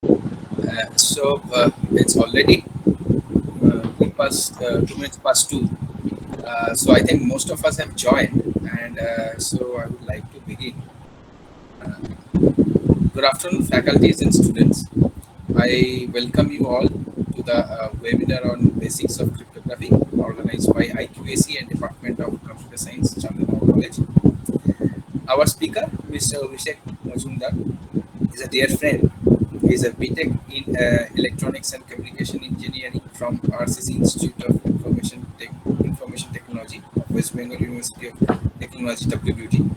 It's already past 2 minutes past two. So I think most of us have joined, and so I would like to begin. Good afternoon, faculties and students. I welcome you all to the webinar on basics of cryptography, organized by IQAC and Department of Computer Science, Chandernagore College. Our speaker, Mr. Avishek Majumder, is a dear friend. He is a BTech in Electronics and Communication Engineering from RCC Institute of Information Technology of West Bengal University of Technology WBT,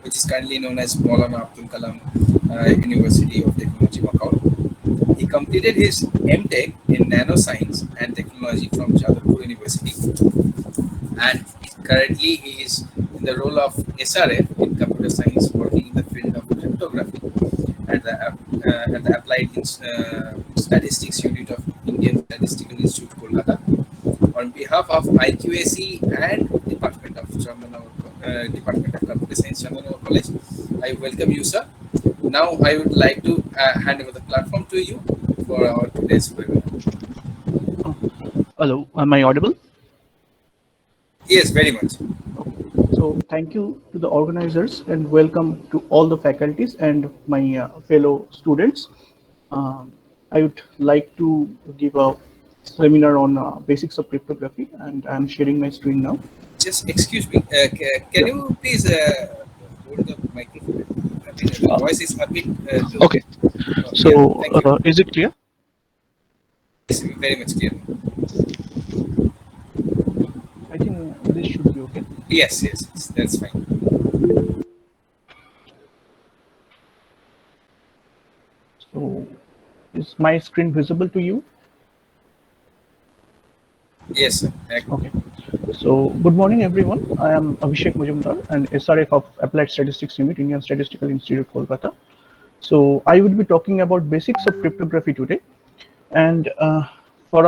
which is currently known as Maulana Abdul Kalam University of Technology, Macau. He completed his MTech in Nanoscience and Technology from Jadavpur University, and currently he is in the role of SRF in Computer Science, working in the field of cryptography at the Applied Statistics Unit of Indian Statistical Institute, Kolkata. On behalf of IQAC and Department of Computer Science, Chandernagore College, I welcome you, sir. Now, I would like to hand over the platform to you for our today's webinar. Hello, am I audible? Yes, very much. Okay. So thank you to the organizers and welcome to all the faculties and my fellow students. I would like to give a seminar on basics of cryptography, and I'm sharing my screen now. Just excuse me. Can Yeah. you please hold the microphone? I mean, the Uh, voice is a bit low. okay. Yeah, So thank you. is it clear? It's very much clear. I think this should be okay. Yes, that's fine. So is my screen visible to you? Yes, sir. Okay. So good morning, everyone. I am Avishek Majumder, and SRF of Applied Statistics Unit, Indian Statistical Institute, Kolkata. So I will be talking about basics of cryptography today. And for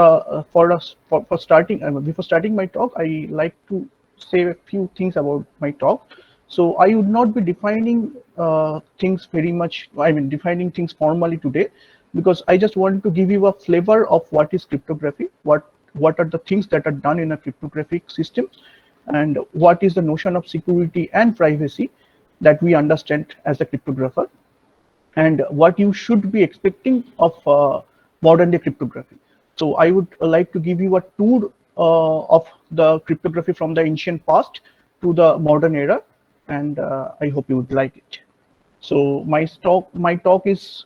starting, before starting my talk, I like to say a few things about my talk. So I would not be defining things very much. I mean, defining things formally today, because I just want to give you a flavor of what is cryptography, what are the things that are done in a cryptographic system, and what is the notion of security and privacy that we understand as a cryptographer, and what you should be expecting of modern day cryptography. So I would like to give you a tour of the cryptography from the ancient past to the modern era, and I hope you would like it. So my talk is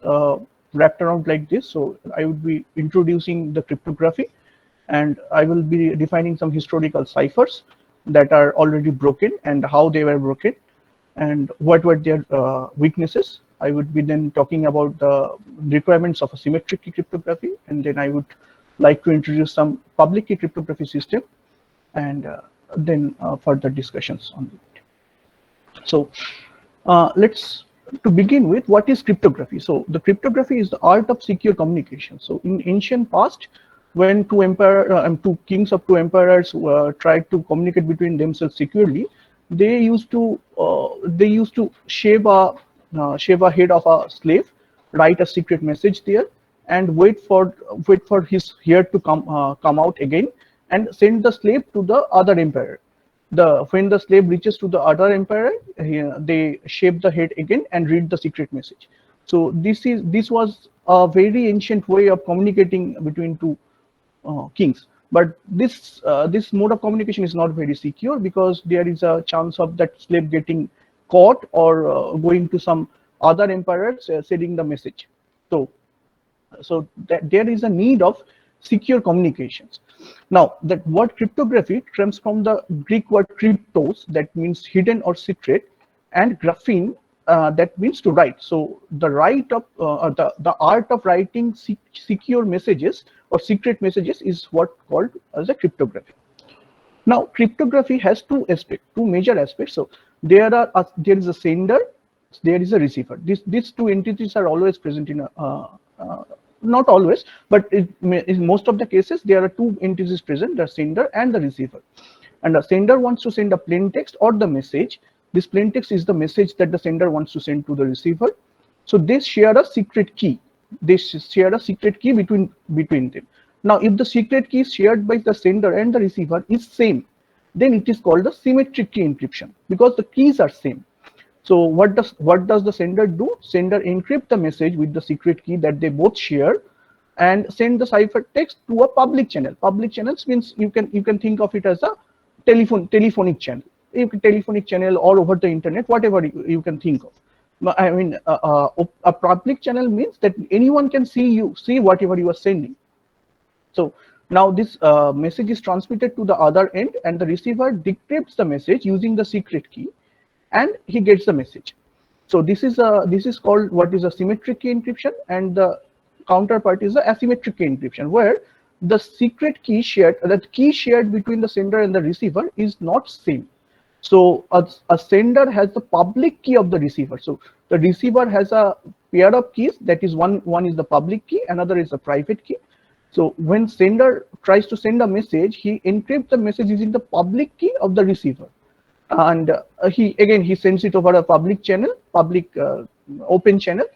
wrapped around like this. So I would be introducing the cryptography, and I will be defining some historical ciphers that are already broken and how they were broken and what were their weaknesses. I would be then talking about the requirements of a symmetric key cryptography, and then I would like to introduce some public key cryptography system, and then further discussions on it. So let's to begin with, what is cryptography? So the cryptography is the art of secure communication. So in ancient past, when two kings of two emperors tried to communicate between themselves securely, they used to shave a head of a slave, write a secret message there, and wait for his hair to come out again, and send the slave to the other emperor. When the slave reaches to the other emperor, they shape the head again and read the secret message. So this was a very ancient way of communicating between two kings. But this mode of communication is not very secure, because there is a chance of that slave getting caught or going to some other emperors sending the message. So that there is a need of secure communications. Now, that word cryptography comes from the Greek word cryptos, that means hidden or secret, and graphene, that means to write. So the art of writing secure messages or secret messages is what called as a cryptography. Now, cryptography has two major aspects. So there is a sender, there is a receiver. These two entities are always present in not always, but in most of the cases, there are two entities present: the sender and the receiver. And the sender wants to send a plain text or the message. This plain text is the message that the sender wants to send to the receiver. So they share a secret key. they share a secret key between them. Now, if the secret key shared by the sender and the receiver is same, then it is called the symmetric key encryption because the keys are same. So what does the sender do? Sender encrypt the message with the secret key that they both share and send the ciphertext to a public channel. Public channels means you can think of it as a telephonic channel. You can telephonic channel or over the internet, whatever you can think of. I mean, a public channel means that anyone can see whatever you are sending. So now this message is transmitted to the other end, and the receiver decrypts the message using the secret key, and he gets the message. So this is called what is a symmetric key encryption, and the counterpart is the asymmetric key encryption, where the secret key shared, that key shared between the sender and the receiver is not same. So a sender has the public key of the receiver. So the receiver has a pair of keys, that is one is the public key, another is the private key. So when sender tries to send a message, he encrypts the message using the public key of the receiver, and he sends it over a public channel, public open channel.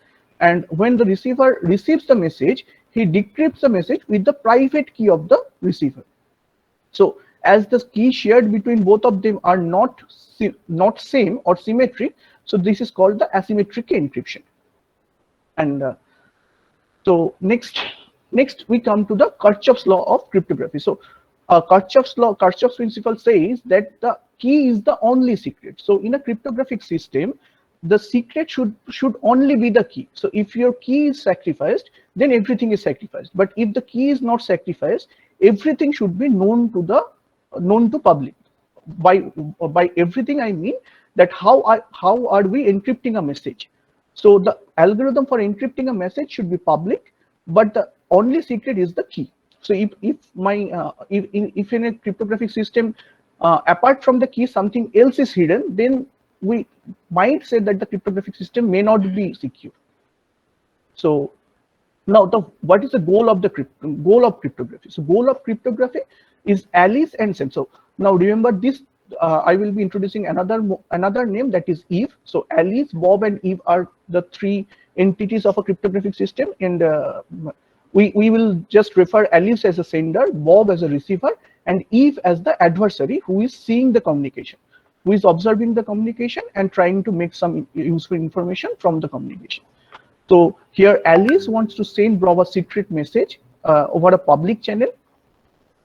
And when the receiver receives the message, he decrypts the message with the private key of the receiver. So as the key shared between both of them are not same or symmetric, so this is called the asymmetric key encryption. And so next we come to the Kirchhoff's law of cryptography. So Kirchhoff's principle says that the key is the only secret. So in a cryptographic system, the secret should only be the key. So if your key is sacrificed, then everything is sacrificed. But if the key is not sacrificed, everything should be known to public. By everything I mean that how are we encrypting a message. So the algorithm for encrypting a message should be public, but the only secret is the key. So if in a cryptographic system, apart from the key, something else is hidden, then we might say that the cryptographic system may not be secure. So now what is the goal of cryptography? So goal of cryptography is Alice and Sam. So now remember this. I will be introducing another name, that is Eve. So Alice, Bob, and Eve are the three entities of a cryptographic system, and we will just refer Alice as a sender, Bob as a receiver, and Eve as the adversary who is seeing the communication, who is observing the communication and trying to make some useful information from the communication. So here Alice wants to send Bob a secret message over a public channel.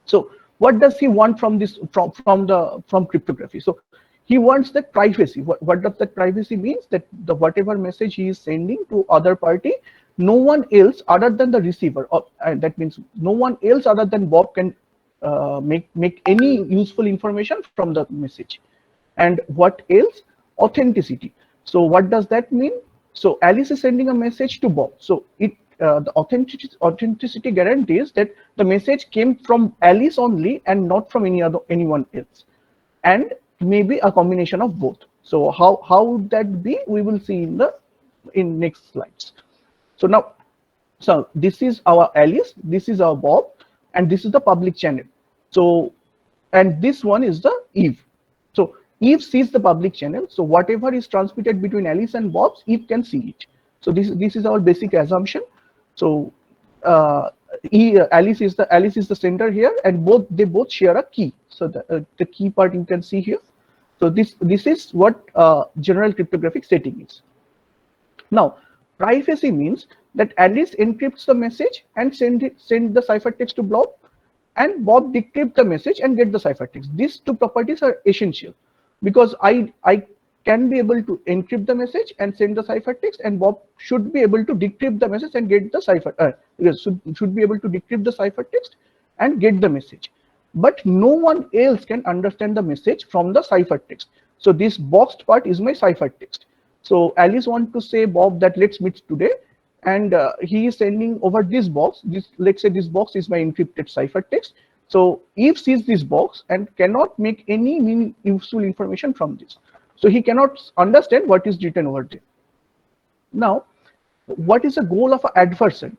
So what does he want from this from cryptography? So he wants that privacy. What does that privacy means? That the whatever message he is sending to other party, no one else other than the receiver, or that means no one else other than Bob can make any useful information from the message. And what else? Authenticity. So what does that mean? So Alice is sending a message to Bob. So the authenticity guarantees that the message came from Alice only and not from anyone else, and maybe a combination of both. So how would that be? We will see in next slides. So this is our Alice, this is our Bob, and this is the public channel. So, and this one is the Eve. So Eve sees the public channel. So whatever is transmitted between Alice and Bob, Eve can see it. So this is our basic assumption. So Alice is the sender here, and they both share a key. So the key part you can see here. So this is what general cryptographic setting is. Now, privacy means that Alice encrypts the message and send the ciphertext to Bob, and Bob decrypts the message and get the ciphertext. These two properties are essential because I can be able to encrypt the message and send the ciphertext, and Bob should be able to decrypt the message and get the should be able to decrypt the ciphertext and get the message. But no one else can understand the message from the ciphertext. So this boxed part is my ciphertext. So Alice wants to say Bob that let's meet today, and he is sending over this box. Let's say this box is my encrypted ciphertext. So Eve sees this box and cannot make any useful information from this. So he cannot understand what is written over there. Now, what is the goal of an adversary?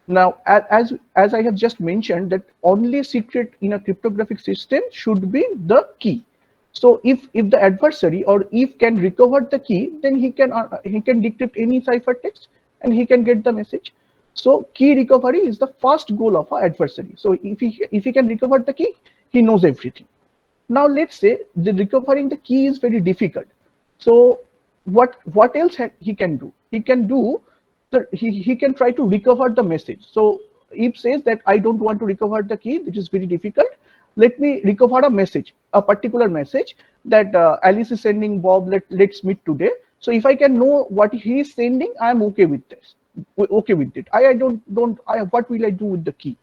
Now, as I have just mentioned, that only secret in a cryptographic system should be the key. So if the adversary or Eve can recover the key, then he can decrypt any ciphertext and he can get the message. So key recovery is the first goal of our adversary. So if he can recover the key, he knows everything. Now let's say the recovering the key is very difficult. So what else he can do? He can do he can try to recover the message. So if says that I don't want to recover the key, which is very difficult, let me recover a message, a particular message that Alice is sending Bob, let's meet today. So if I can know what he is sending, I am okay with this. Okay with it. I don't I what will I do with the key?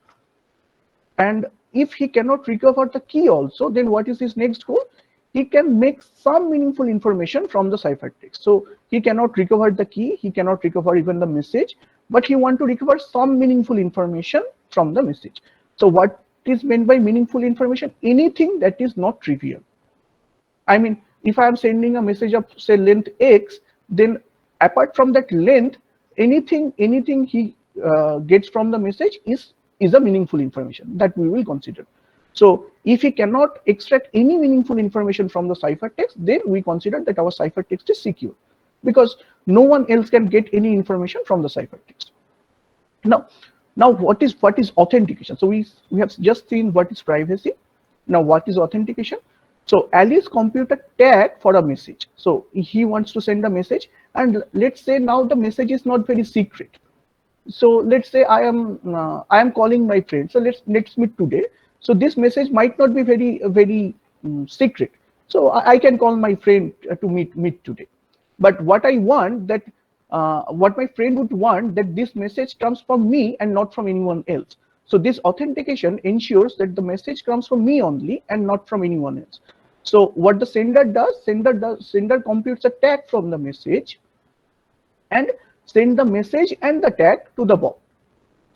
And if he cannot recover the key also, then what is his next goal? He can make some meaningful information from the ciphertext. So he cannot recover the key, he cannot recover even the message, but he want to recover some meaningful information from the message. So what is meant by meaningful information? Anything that is not trivial. I mean, if I am sending a message of say length X, then apart from that length, anything he gets from the message is a meaningful information that we will consider. So if he cannot extract any meaningful information from the ciphertext, then we consider that our ciphertext is secure, because no one else can get any information from the ciphertext. Now, what is authentication? So we have just seen what is privacy. Now what is authentication? So Alice compute a tag for a message. So he wants to send a message, and let's say now the message is not very secret. So let's say I am calling my friend. So let's meet today. So this message might not be very secret. So I can call my friend to meet today. But what I want that what my friend would want that this message comes from me and not from anyone else. So this authentication ensures that the message comes from me only and not from anyone else. So what the sender computes a tag from the message and send the message and the tag to the Bob.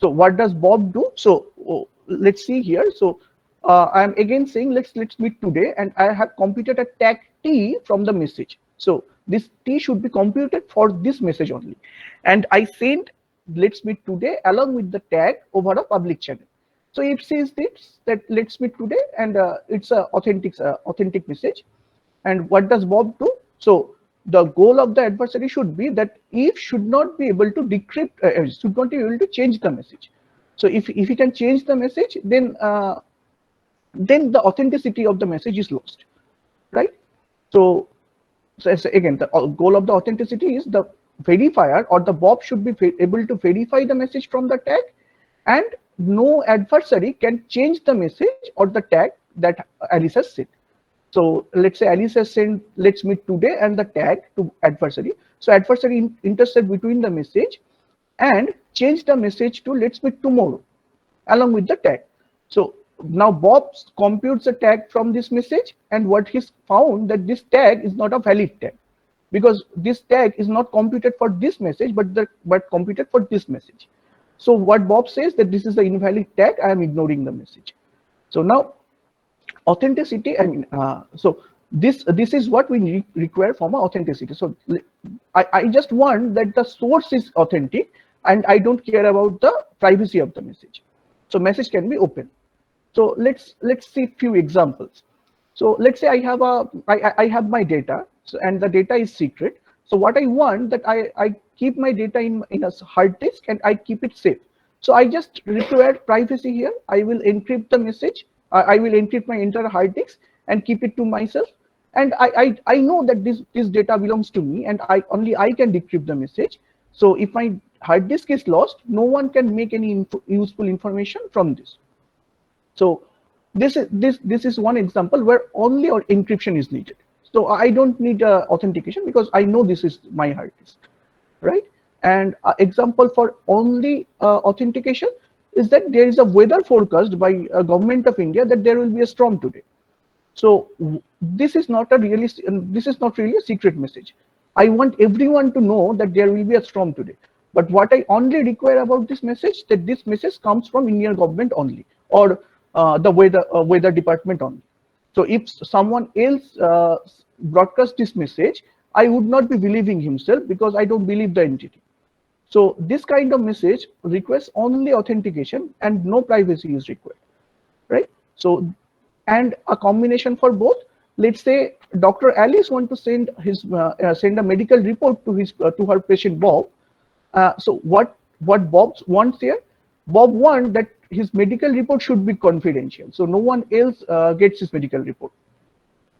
So what does Bob do? So let's see here. So I'm again saying let's meet today, and I have computed a tag T from the message. So this T should be computed for this message only, and I send let's meet today along with the tag over a public channel. So it says this that let's meet today, and it's a authentic message. And what does Bob do? So the goal of the adversary should be that if should not be able to decrypt, should not be able to change the message. So if he can change the message, then the authenticity of the message is lost, right? So, again, the goal of the authenticity is the verifier or the Bob should be able to verify the message from the tag, and no adversary can change the message or the tag that Alice has sent. So let's say Alice has sent let's meet today and the tag to adversary. So adversary intercept between the message and change the message to let's meet tomorrow along with the tag. So now Bob computes a tag from this message, and what he's found that this tag is not a valid tag, because this tag is not computed for this message but computed for this message. So what Bob says that this is the invalid tag, I am ignoring the message. So now authenticity, so this is what we require from authenticity. So I just want that the source is authentic and I don't care about the privacy of the message. So message can be open. So let's see few examples. So let's say I have my data, so, and the data is secret. So what I want that I keep my data in a hard disk and I keep it safe. So I just require privacy here. I will encrypt the message. I will encrypt my entire hard disk and keep it to myself. And I know that this data belongs to me, and only I can decrypt the message. So if my hard disk is lost, no one can make any useful information from this. So this is one example where only our encryption is needed. So I don't need authentication because I know this is my hard disk, right? And example for only authentication is that there is a weather forecast by government of India that there will be a storm today. So this is not really a secret message. I want everyone to know that there will be a storm today. But what I only require about this message, that this message comes from Indian government only, or the weather department only. So if someone else broadcasts this message, I would not be believing himself because I don't believe the entity. So this kind of message requires only authentication and no privacy is required, right? So, and a combination for both. Let's say Dr. Alice want to send a medical report to her patient Bob. So what what Bob wants here. Bob wants that his medical report should be confidential, so no one else gets his medical report,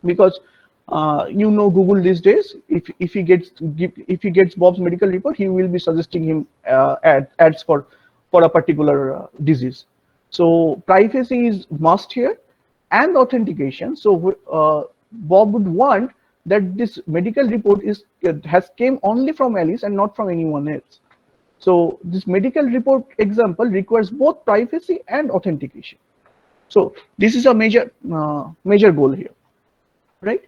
because Google these days, if he gets Bob's medical report, he will be suggesting him ads for a particular disease. So privacy is must here, and authentication. So Bob would want that this medical report has came only from Alice and not from anyone else. So this medical report example requires both privacy and authentication. So this is a major goal here, right?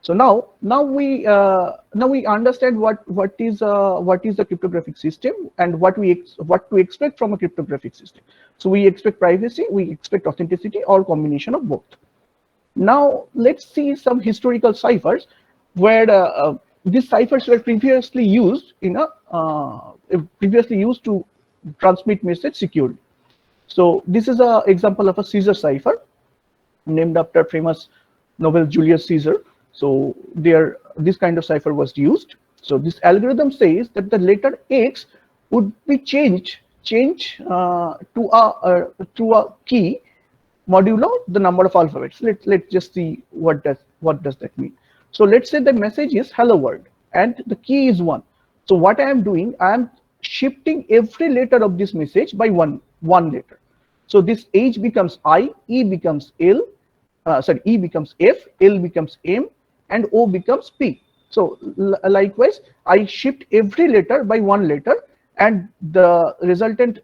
So now we understand what is the cryptographic system, and what to expect from a cryptographic system. So we expect privacy, we expect authenticity, or combination of both. Now let's see some historical ciphers where these ciphers were previously used to transmit message securely. So this is an example of a Caesar cipher, named after famous novel Julius Caesar. So there, this kind of cipher was used. So this algorithm says that the letter X would be changed to a key modulo the number of alphabets. Let's just see what does that mean. So let's say the message is hello world and the key is 1. So what I am doing, I am shifting every letter of this message by one letter. So this H becomes I, E becomes L, E becomes F, L becomes M, and O becomes P. So likewise, I shift every letter by one letter, and the resultant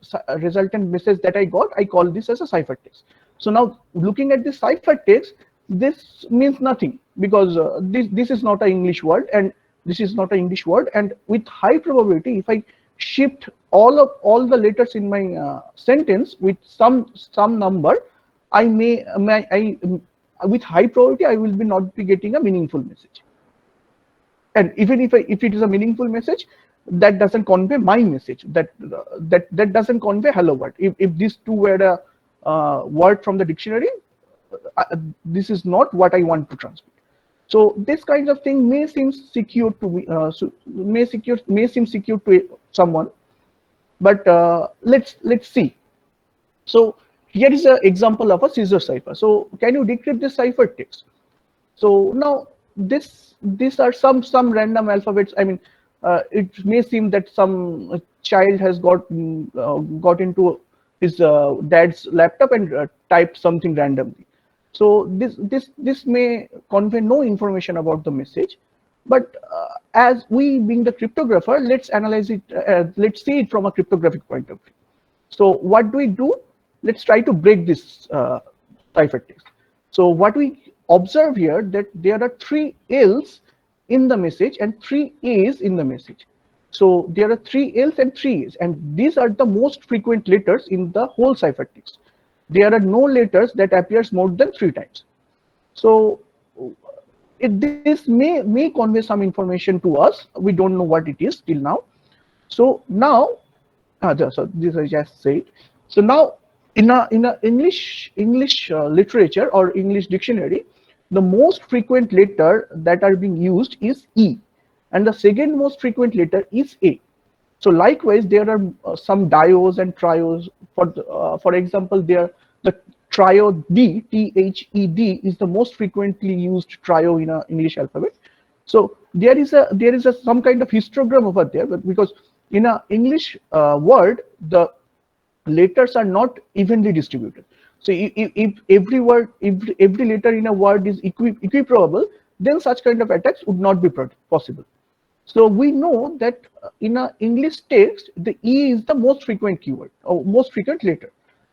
message that I got, I call this as a ciphertext. So now looking at this ciphertext, this means nothing, because this is not an English word, and this is not an English word, and with high probability, if I shift all the letters in my sentence with some number, I with high probability I will not be getting a meaningful message. And even if it is a meaningful message, that doesn't convey my message. That doesn't convey hello world. If these two were a word from the dictionary, this is not what I want to transmit. So this kind of thing may seem secure to me, may seem secure to someone, but let's see. So here is an example of a Caesar cipher. So can you decrypt this ciphertext? So now these are some random alphabets. I mean, it may seem that some child has got into his dad's laptop and typed something randomly. So this may convey no information about the message, but as we being the cryptographer, let's analyze it. Let's see it from a cryptographic point of view. So what do we do? Let's try to break this ciphertext. So what we observe here, that there are 3 L's in the message and 3 A's in the message. So there are 3 L's and 3 A's, and these are the most frequent letters in the whole ciphertext. There are no letters that appears more than 3 times. So this may convey some information to us. We don't know what it is till now. So now, so this I just said. So now, in a English literature or English dictionary, the most frequent letter that are being used is E, and the second most frequent letter is A. So likewise, there are some dios and trios. For example, the trio D, THED, is the most frequently used trio in a English alphabet. So there is some kind of histogram over there, but because in a English word, the letters are not evenly distributed. So if every letter in a word is equiprobable, then such kind of attacks would not be possible. So we know that in a English text, the E is the most frequent keyword or most frequent letter.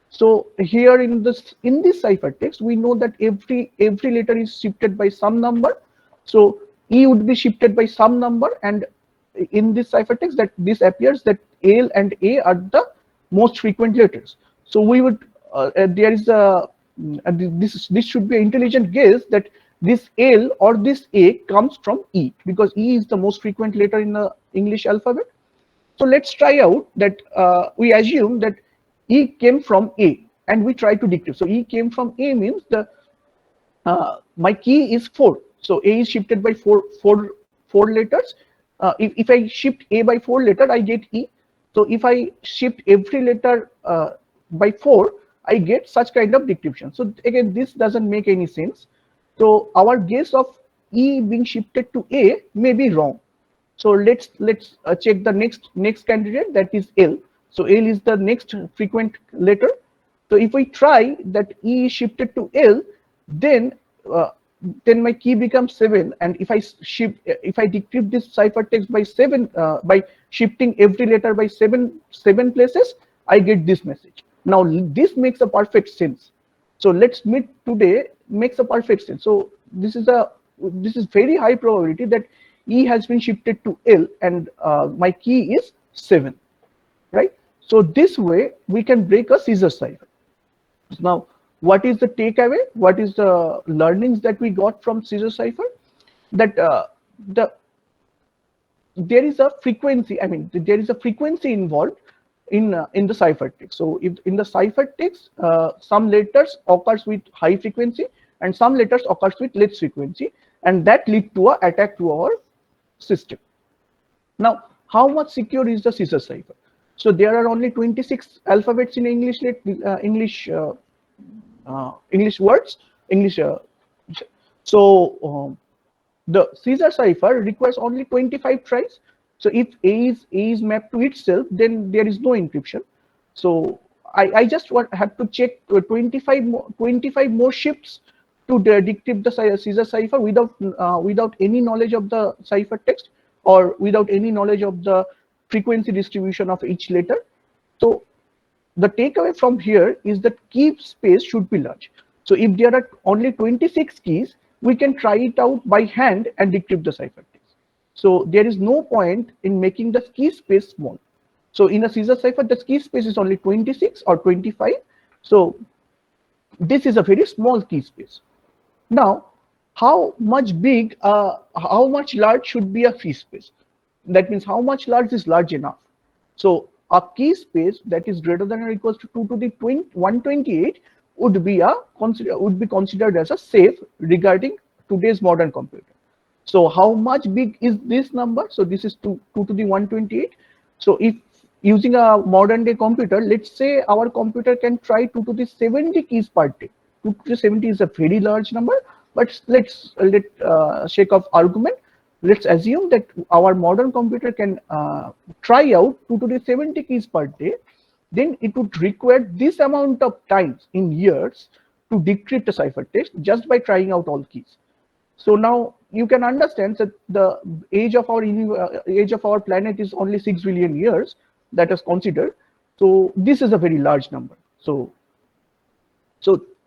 So here in this ciphertext, we know that every letter is shifted by some number. So E would be shifted by some number, and in this ciphertext, that this appears that L and A are the most frequent letters. So we would there is a this should be an intelligent guess that this L or this A comes from E, because E is the most frequent letter in the English alphabet. So let's try out that we assume that E came from A and we try to decrypt. So E came from A means the my key is 4. So A is shifted by four letters. If I shift A by 4 letter, I get E. So if I shift every letter by 4, I get such kind of decryption. So again, this doesn't make any sense. So our guess of E being shifted to A may be wrong. So let's check the next candidate, that is L. So L is the next frequent letter. So if we try that E is shifted to L, then uh, then my key becomes 7. And if I decrypt this ciphertext by 7 by shifting every letter by seven places, I get this message. Now this makes a perfect sense. So let's meet today makes a perfect sense. So this is very high probability that E has been shifted to L, and my key is 7, right? So this way we can break a Caesar cipher. Now, what is the takeaway? What is the learnings that we got from Caesar cipher? That the there is a frequency. I mean, there is a frequency involved in the ciphertext. So, if in the ciphertext, some letters occurs with high frequency and some letters occurs with less frequency, and that lead to a attack to our system. Now, how much secure is the Caesar cipher? So there are only 26 alphabets in English words, English. So the Caesar cipher requires only 25 tries. So if A is mapped to itself, then there is no encryption. So I just have to check 25 more shifts to decrypt the Caesar cipher without any knowledge of the ciphertext or without any knowledge of the frequency distribution of each letter. So the takeaway from here is that key space should be large. So if there are only 26 keys, we can try it out by hand and decrypt the ciphertext. So there is no point in making the key space small. So in a Caesar cipher, the key space is only 26 or 25. So this is a very small key space. Now, how much large should be a key space? That means how much large is large enough. So a key space that is greater than or equals to 2 to the 128 would be considered as a safe regarding today's modern computer. So how much big is this number? So this is 2 to the 128. So if using a modern day computer, let's say our computer can try 2 to the 70 keys per day. 2 to the 70 is a very large number, but let's shake off argument. Let's assume that our modern computer can try out 2 to the 70 keys per day. Then it would require this amount of times in years to decrypt a ciphertext just by trying out all keys. So now you can understand that the age of our planet is only 6 billion years, that is considered. So this is a very large number. So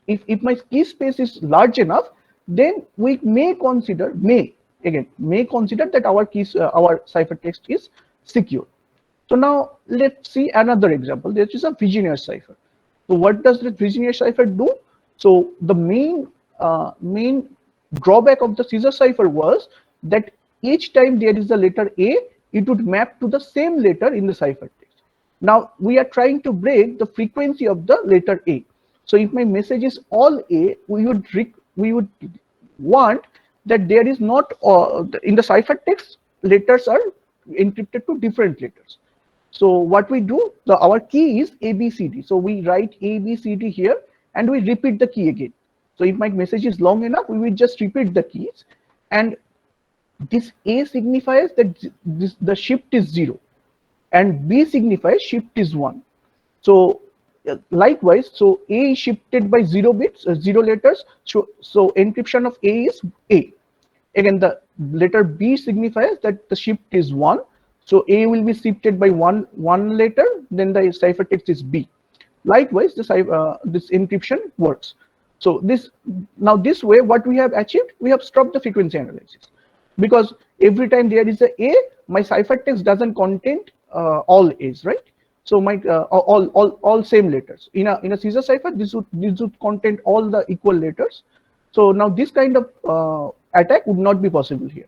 if my key space is large enough, then we may consider that our ciphertext is secure. So now let's see another example. This is a Vigenère cipher. So what does the Vigenère cipher do? So the main drawback of the Caesar cipher was that each time there is a letter A, it would map to the same letter in the ciphertext. Now we are trying to break the frequency of the letter A. So if my message is all A, we would want that there is not in the ciphertext letters are encrypted to different letters. So what we do, our key is ABCD. So we write ABCD here and we repeat the key again. So if my message is long enough, we will just repeat the keys, and this A signifies that the shift is 0, and B signifies shift is 1. So likewise, so A is shifted by 0 bits, 0 letters. So encryption of A is A. Again, the letter B signifies that the shift is 1. So A will be shifted by one letter, then the ciphertext is B. Likewise, this encryption works. So this way, what we have achieved, we have stopped the frequency analysis, because every time there is a, my ciphertext doesn't contain all A's, right? So my all same letters in a Caesar cipher, this would contain all the equal letters. So now this kind of attack would not be possible here.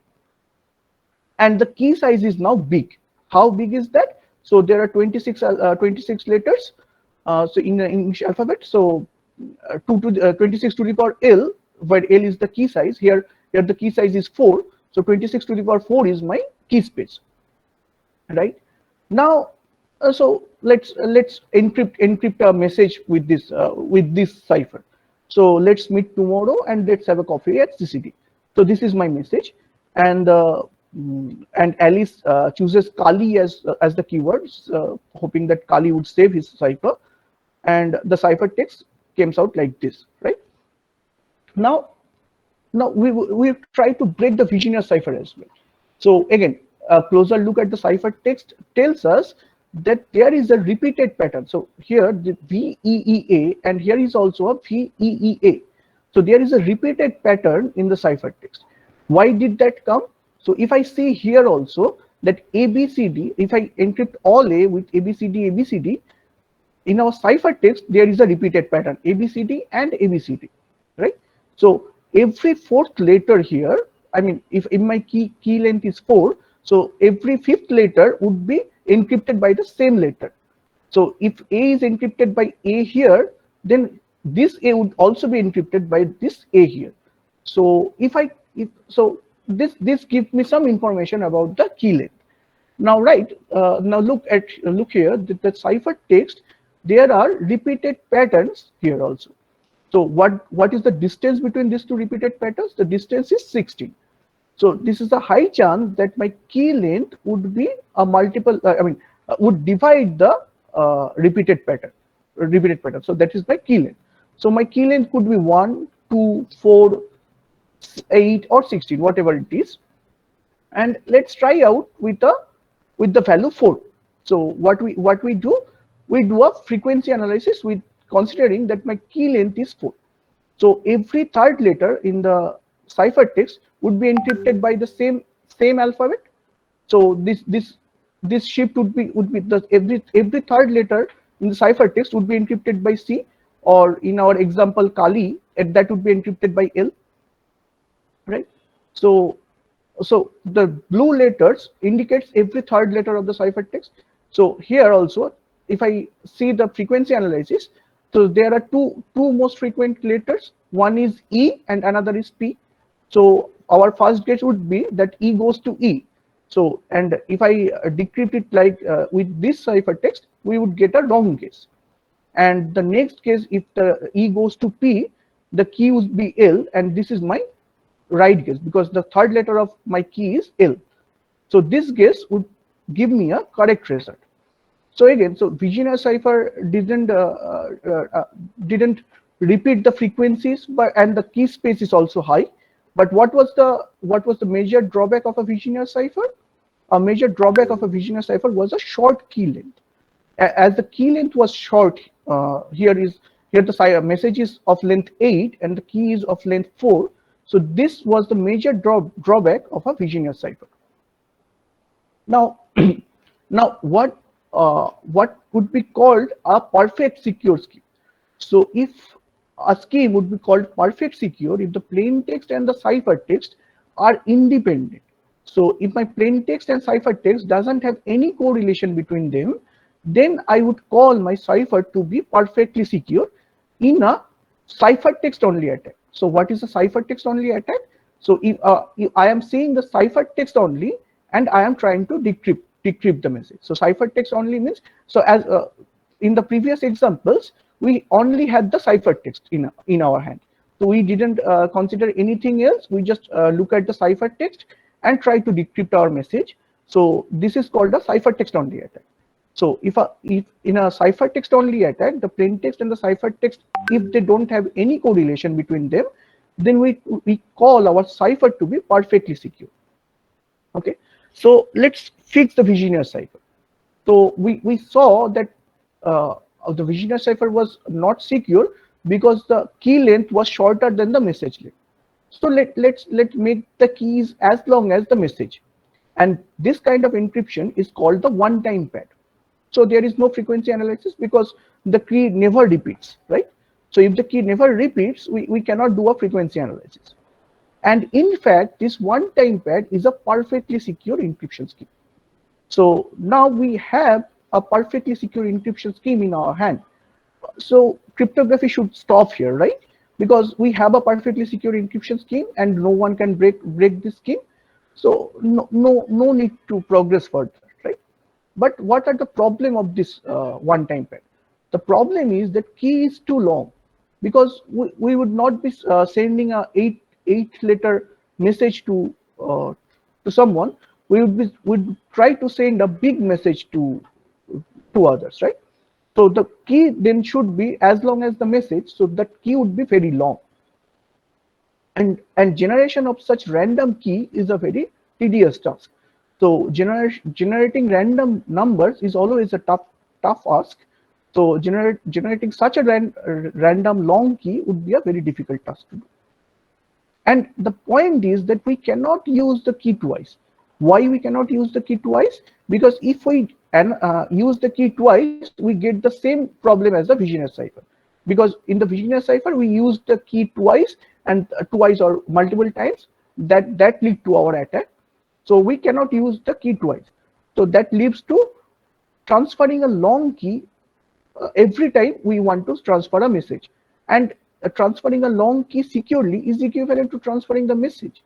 And the key size is now big. How big is that? So there are 26 letters. So in the English alphabet, so 26 to the power L, where L is the key size. Here the key size is 4. So 26 to the power 4 is my key space. Right now, So let's encrypt a message with this cipher. So let's meet tomorrow and let's have a coffee at CCD. So this is my message, and and Alice chooses Kali as the keywords, hoping that Kali would save his cipher, and the cipher text comes out like this, right? Now, we try to break the Vigenère cipher as well. So again, a closer look at the cipher text tells us that there is a repeated pattern. So here the VEEA, and here is also a VEEA. So there is a repeated pattern in the cipher text. Why did that come? So if I see here also that ABCD, if I encrypt all A with ABCD, ABCD, in our cipher text there is a repeated pattern ABCD and ABCD, right? So every fourth letter here, I mean, if my key length is 4, so every fifth letter would be encrypted by the same letter. So if A is encrypted by A here, then this A would also be encrypted by this A here. So if so this gives me some information about the key length. Now, right, now look here, the cipher text, there are repeated patterns here also. So what is the distance between these two repeated patterns? The distance is 16. So this is a high chance that my key length would be a multiple, would divide the repeated pattern. So that is my key length. So my key length could be 1, 2, 4, 8, or 16, whatever it is. And let's try out with the value 4. So what we do, we do a frequency analysis with considering that my key length is 4. So every third letter in the cipher text would be encrypted by the same alphabet. So this shift would be the every third letter in the cipher text would be encrypted by C, or in our example Kali, that would be encrypted by L, right? So the blue letters indicates every third letter of the cipher text. So here also, if I see the frequency analysis, so there are two most frequent letters. One is E and another is P. So our first guess would be that E goes to E. So, and if I decrypt it like with this cipher text, we would get a wrong guess. And the next case, if the E goes to P, the key would be L, and this is my right guess because the third letter of my key is L. So this guess would give me a correct result. So again, so Vigenère cipher didn't repeat the frequencies, but and the key space is also high. But what was the major drawback of a Vigenère cipher? A major drawback of a Vigenère cipher was a short key length. As the key length was short, here the message is of length 8 and the key is of length 4. So this was the major drawback of a Vigenère cipher. Now, now what would be called a perfect secure scheme? So if a scheme would be called perfect secure if the plain text and the cipher text are independent. So if my plain text and cipher text doesn't have any correlation between them, then I would call my cipher to be perfectly secure in a cipher text only attack. So what is a cipher text only attack? So if I am seeing the cipher text only and I am trying to decrypt the message. So cipher text only means, so as in the previous examples, we only had the cipher text in our hand. So we didn't consider anything else. We just look at the cipher text and try to decrypt our message. So this is called a cipher text only attack. So if in a cipher text only attack, the plain text and the cipher text, if they don't have any correlation between them, then we call our cipher to be perfectly secure. Okay, so let's fix the Vigenère cipher. So we saw that the Vigenère cipher was not secure because the key length was shorter than the message length. So let's make the keys as long as the message, and this kind of encryption is called the one-time pad. So there is no frequency analysis because the key never repeats, right? So if the key never repeats, we cannot do a frequency analysis. And in fact, this one-time pad is a perfectly secure encryption scheme. So now we have a perfectly secure encryption scheme in our hand. So cryptography should stop here, right? Because we have a perfectly secure encryption scheme and no one can break this scheme. So no need to progress further, right? But what are the problem of this one-time pad? The problem is that key is too long, because we would not be sending a eight letter message to someone. We would try to send a big message to others, right? So the key then should be as long as the message, so that key would be very long. And generation of such random key is a very tedious task. So generating random numbers is always a tough ask. So generating such a random long key would be a very difficult task to do. And the point is that we cannot use the key twice. Why we cannot use the key twice? Because if we use the key twice, we get the same problem as the Vigenère cipher. Because in the Vigenère cipher, we use the key twice, and twice or multiple times, that lead to our attack. So we cannot use the key twice. So that leads to transferring a long key every time we want to transfer a message. And transferring a long key securely is equivalent to transferring the message.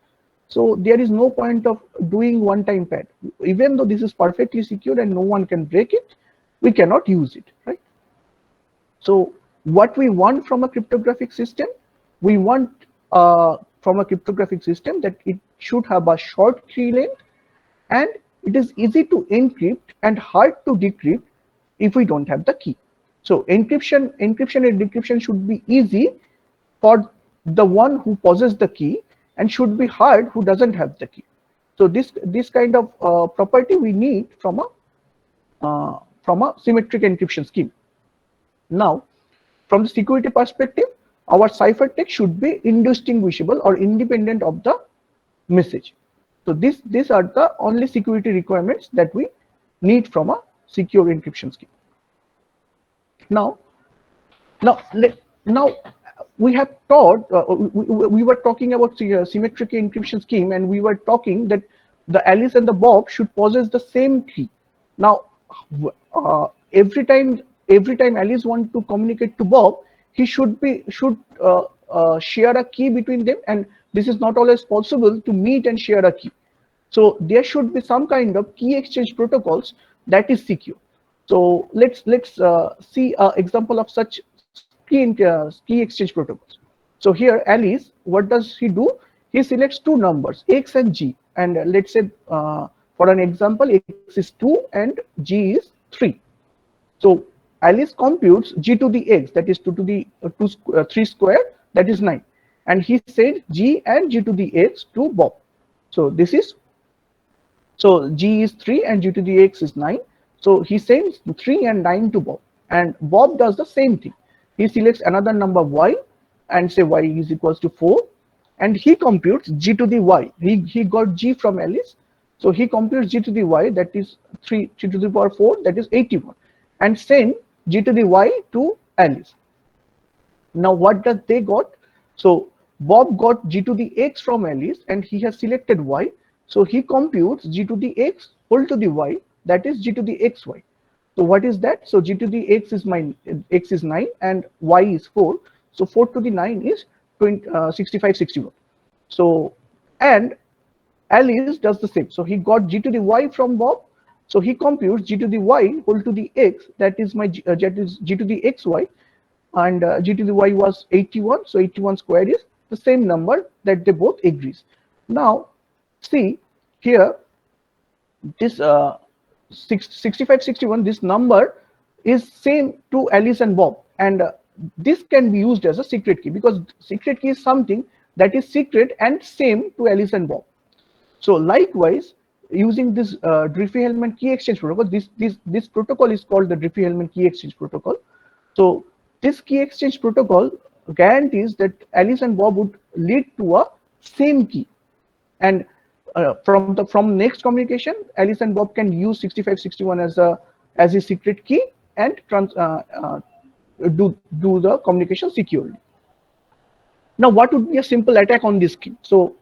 So there is no point of doing one-time pad. Even though this is perfectly secure and no one can break it, we cannot use it, right? So what we want from a cryptographic system, we want from a cryptographic system that it should have a short key length, and it is easy to encrypt and hard to decrypt if we don't have the key. So encryption and decryption should be easy for the one who possesses the key, and should be hard who doesn't have the key. So this kind of property we need from a symmetric encryption scheme. Now, from the security perspective, our ciphertext should be indistinguishable or independent of the message. So these are the only security requirements that we need from a secure encryption scheme. Now, now, now we have taught, we were talking about symmetric encryption scheme, and we were talking that the Alice and the Bob should possess the same key. Now, every time Alice wants to communicate to Bob, he should share a key between them, and this is not always possible to meet and share a key. So there should be some kind of key exchange protocols that is secure. So let's see an example of such key exchange protocols. So here Alice, what does he do? He selects two numbers, X and G, and let's say for an example, X is 2 and G is 3. So Alice computes G to the X, that is 2 to the 3 square, that is 9, and he said G and G to the X to Bob. So this is, so G is 3 and G to the X is 9. So he sends 3 and 9 to Bob, and Bob does the same thing. He selects another number Y and say Y is equals to 4, and he computes G to the Y. He got G from Alice, so he computes G to the Y, that is 3 to the power 4, that is 81, and send G to the Y to Alice. Now what does they got? So Bob got G to the X from Alice, and he has selected Y, so he computes G to the X whole to the Y, that is G to the XY. So what is that? So G to the X is X is 9 and Y is 4. So 4 to the 9 is 65, 61. So, and Alice does the same. So he got G to the Y from Bob. So he computes G to the Y whole to the X, that is that is G to the XY, and G to the Y was 81. So 81 square is the same number that they both agrees. Now, see here, this 65, 61, this number is same to Alice and Bob, and this can be used as a secret key, because secret key is something that is secret and same to Alice and Bob. So likewise, using this Diffie-Hellman key exchange protocol, this protocol is called the Diffie-Hellman key exchange protocol. So this key exchange protocol guarantees that Alice and Bob would lead to a same key, and from next communication, Alice and Bob can use 65, 61 as a secret key, and do the communication securely. Now, what would be a simple attack on this key? So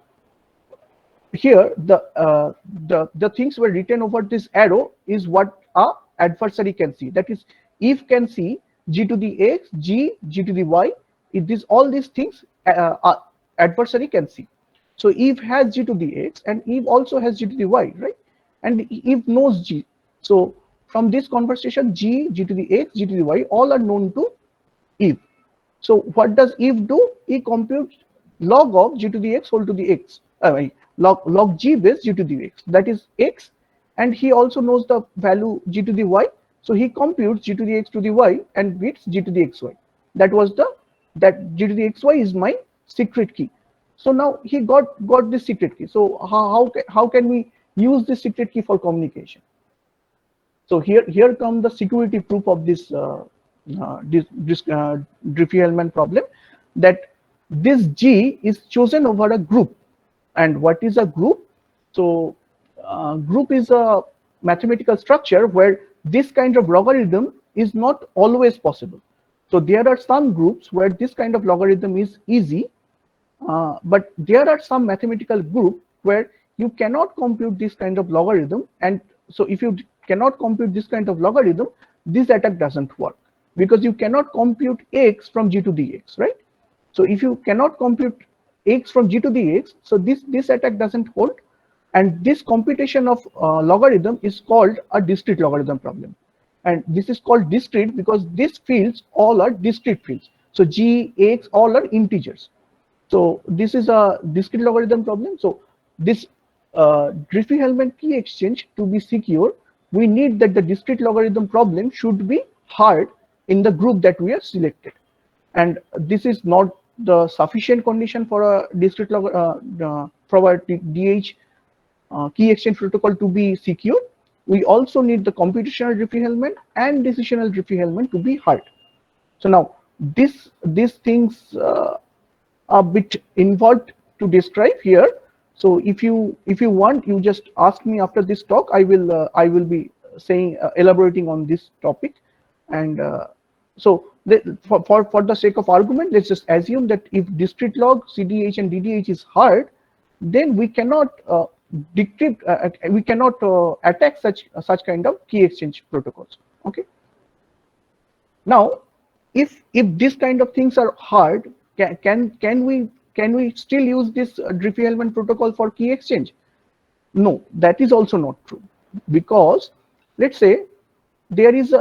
here the things were written over this arrow is what a adversary can see. That is, if can see G to the X, G to the Y, all these things adversary can see. So Eve has G to the X, and Eve also has G to the Y, right? And Eve knows G. So from this conversation, g to the x, g to the y, all are known to Eve. So what does Eve do? He computes log of g to the x whole to the x, log g base g to the x, that is x, and he also knows the value g to the y. So he computes g to the x to the y and bits g to the xy. That was that g to the xy is my secret key. So now he got this secret key. So how can we use this secret key for communication? So here come the security proof of this Diffie-Hellman problem, that this G is chosen over a group. And what is a group? So group is a mathematical structure where this kind of logarithm is not always possible. So there are some groups where this kind of logarithm is easy, but there are some mathematical group where you cannot compute this kind of logarithm. And so if you cannot compute this kind of logarithm, this attack doesn't work, because you cannot compute x from g to the x, right? So if you cannot compute x from g to the x, so this attack doesn't hold. And this computation of logarithm is called a discrete logarithm problem. And this is called discrete because these fields all are discrete fields. So g, x, all are integers. So this is a discrete logarithm problem. So this Diffie-Hellman key exchange to be secure, we need that the discrete logarithm problem should be hard in the group that we have selected. And this is not the sufficient condition for a discrete for a DH key exchange protocol to be secure. We also need the computational Diffie-Hellman and decisional Diffie-Hellman to be hard. So now these things a bit involved to describe here. So if you want, you just ask me after this talk. I will be saying elaborating on this topic. And so for the sake of argument, let's just assume that if discrete log, CDH and DDH is hard, then we cannot decrypt, we cannot attack such kind of key exchange protocols. Okay. Now, if this kind of things are hard, can we still use this Diffie-Hellman protocol for key exchange? No, that is also not true, because let's say there is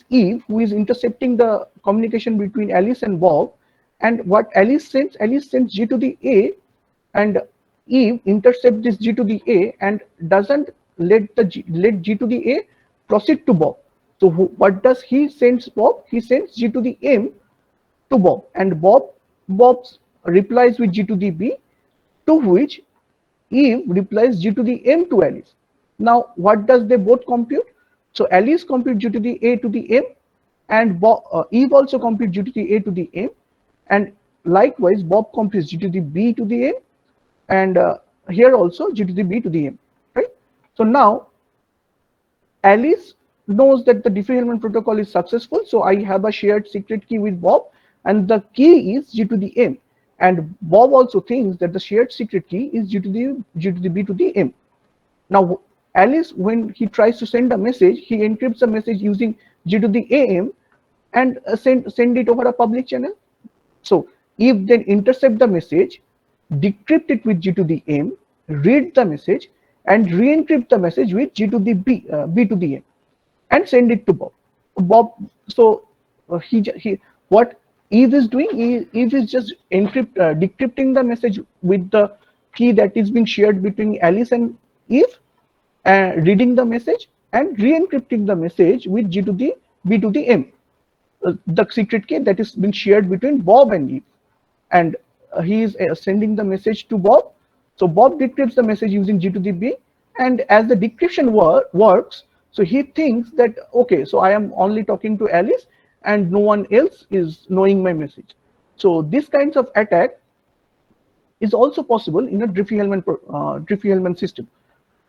Eve who is intercepting the communication between Alice and Bob, and what Alice sends G to the A, and Eve intercepts this G to the A and doesn't let G to the A proceed to Bob. So what does he sends Bob? He sends G to the M to Bob, and Bob replies with G to the B, to which Eve replies G to the M to Alice. Now what does they both compute? So Alice computes G to the A to the M, and Eve also computes G to the A to the M, and likewise Bob computes G to the B to the M, and here also G to the B to the M, right? So now Alice knows that the Diffie-Hellman protocol is successful, so I have a shared secret key with Bob, and the key is G to the M, and Bob also thinks that the shared secret key is G to the B to the M. Now Alice, when he tries to send a message, he encrypts a message using G to the AM and send it over a public channel. So Eve then intercept the message, decrypt it with G to the M, read the message, and re-encrypt the message with G to the B to the M, and send it to Bob. So what Eve is doing, Eve is just decrypting the message with the key that is being shared between Alice and Eve, reading the message and re-encrypting the message with G to the B to the M, the secret key that is being shared between Bob and Eve. And he is sending the message to Bob. So Bob decrypts the message using G to the B, and as the decryption works, so he thinks that, okay, so I am only talking to Alice and no one else is knowing my message. So this kinds of attack is also possible in a Diffie-Hellman system.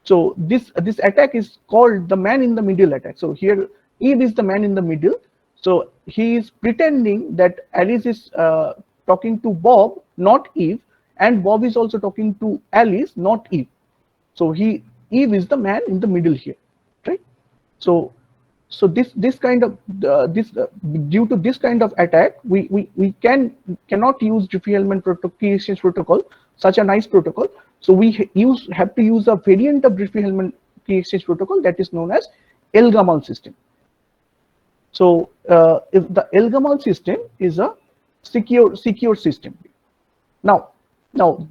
So this attack is called the man in the middle attack. So here Eve is the man in the middle. So he is pretending that Alice is talking to Bob, not Eve, and Bob is also talking to Alice, not Eve. So Eve is the man in the middle here, right? So this kind of due to this kind of attack, we cannot use Diffie-Hellman key exchange protocol, such a nice protocol. So we have to use a variant of Diffie-Hellman key exchange protocol that is known as L-Gamal system. So if the L-Gamal system is a secure system. Now, now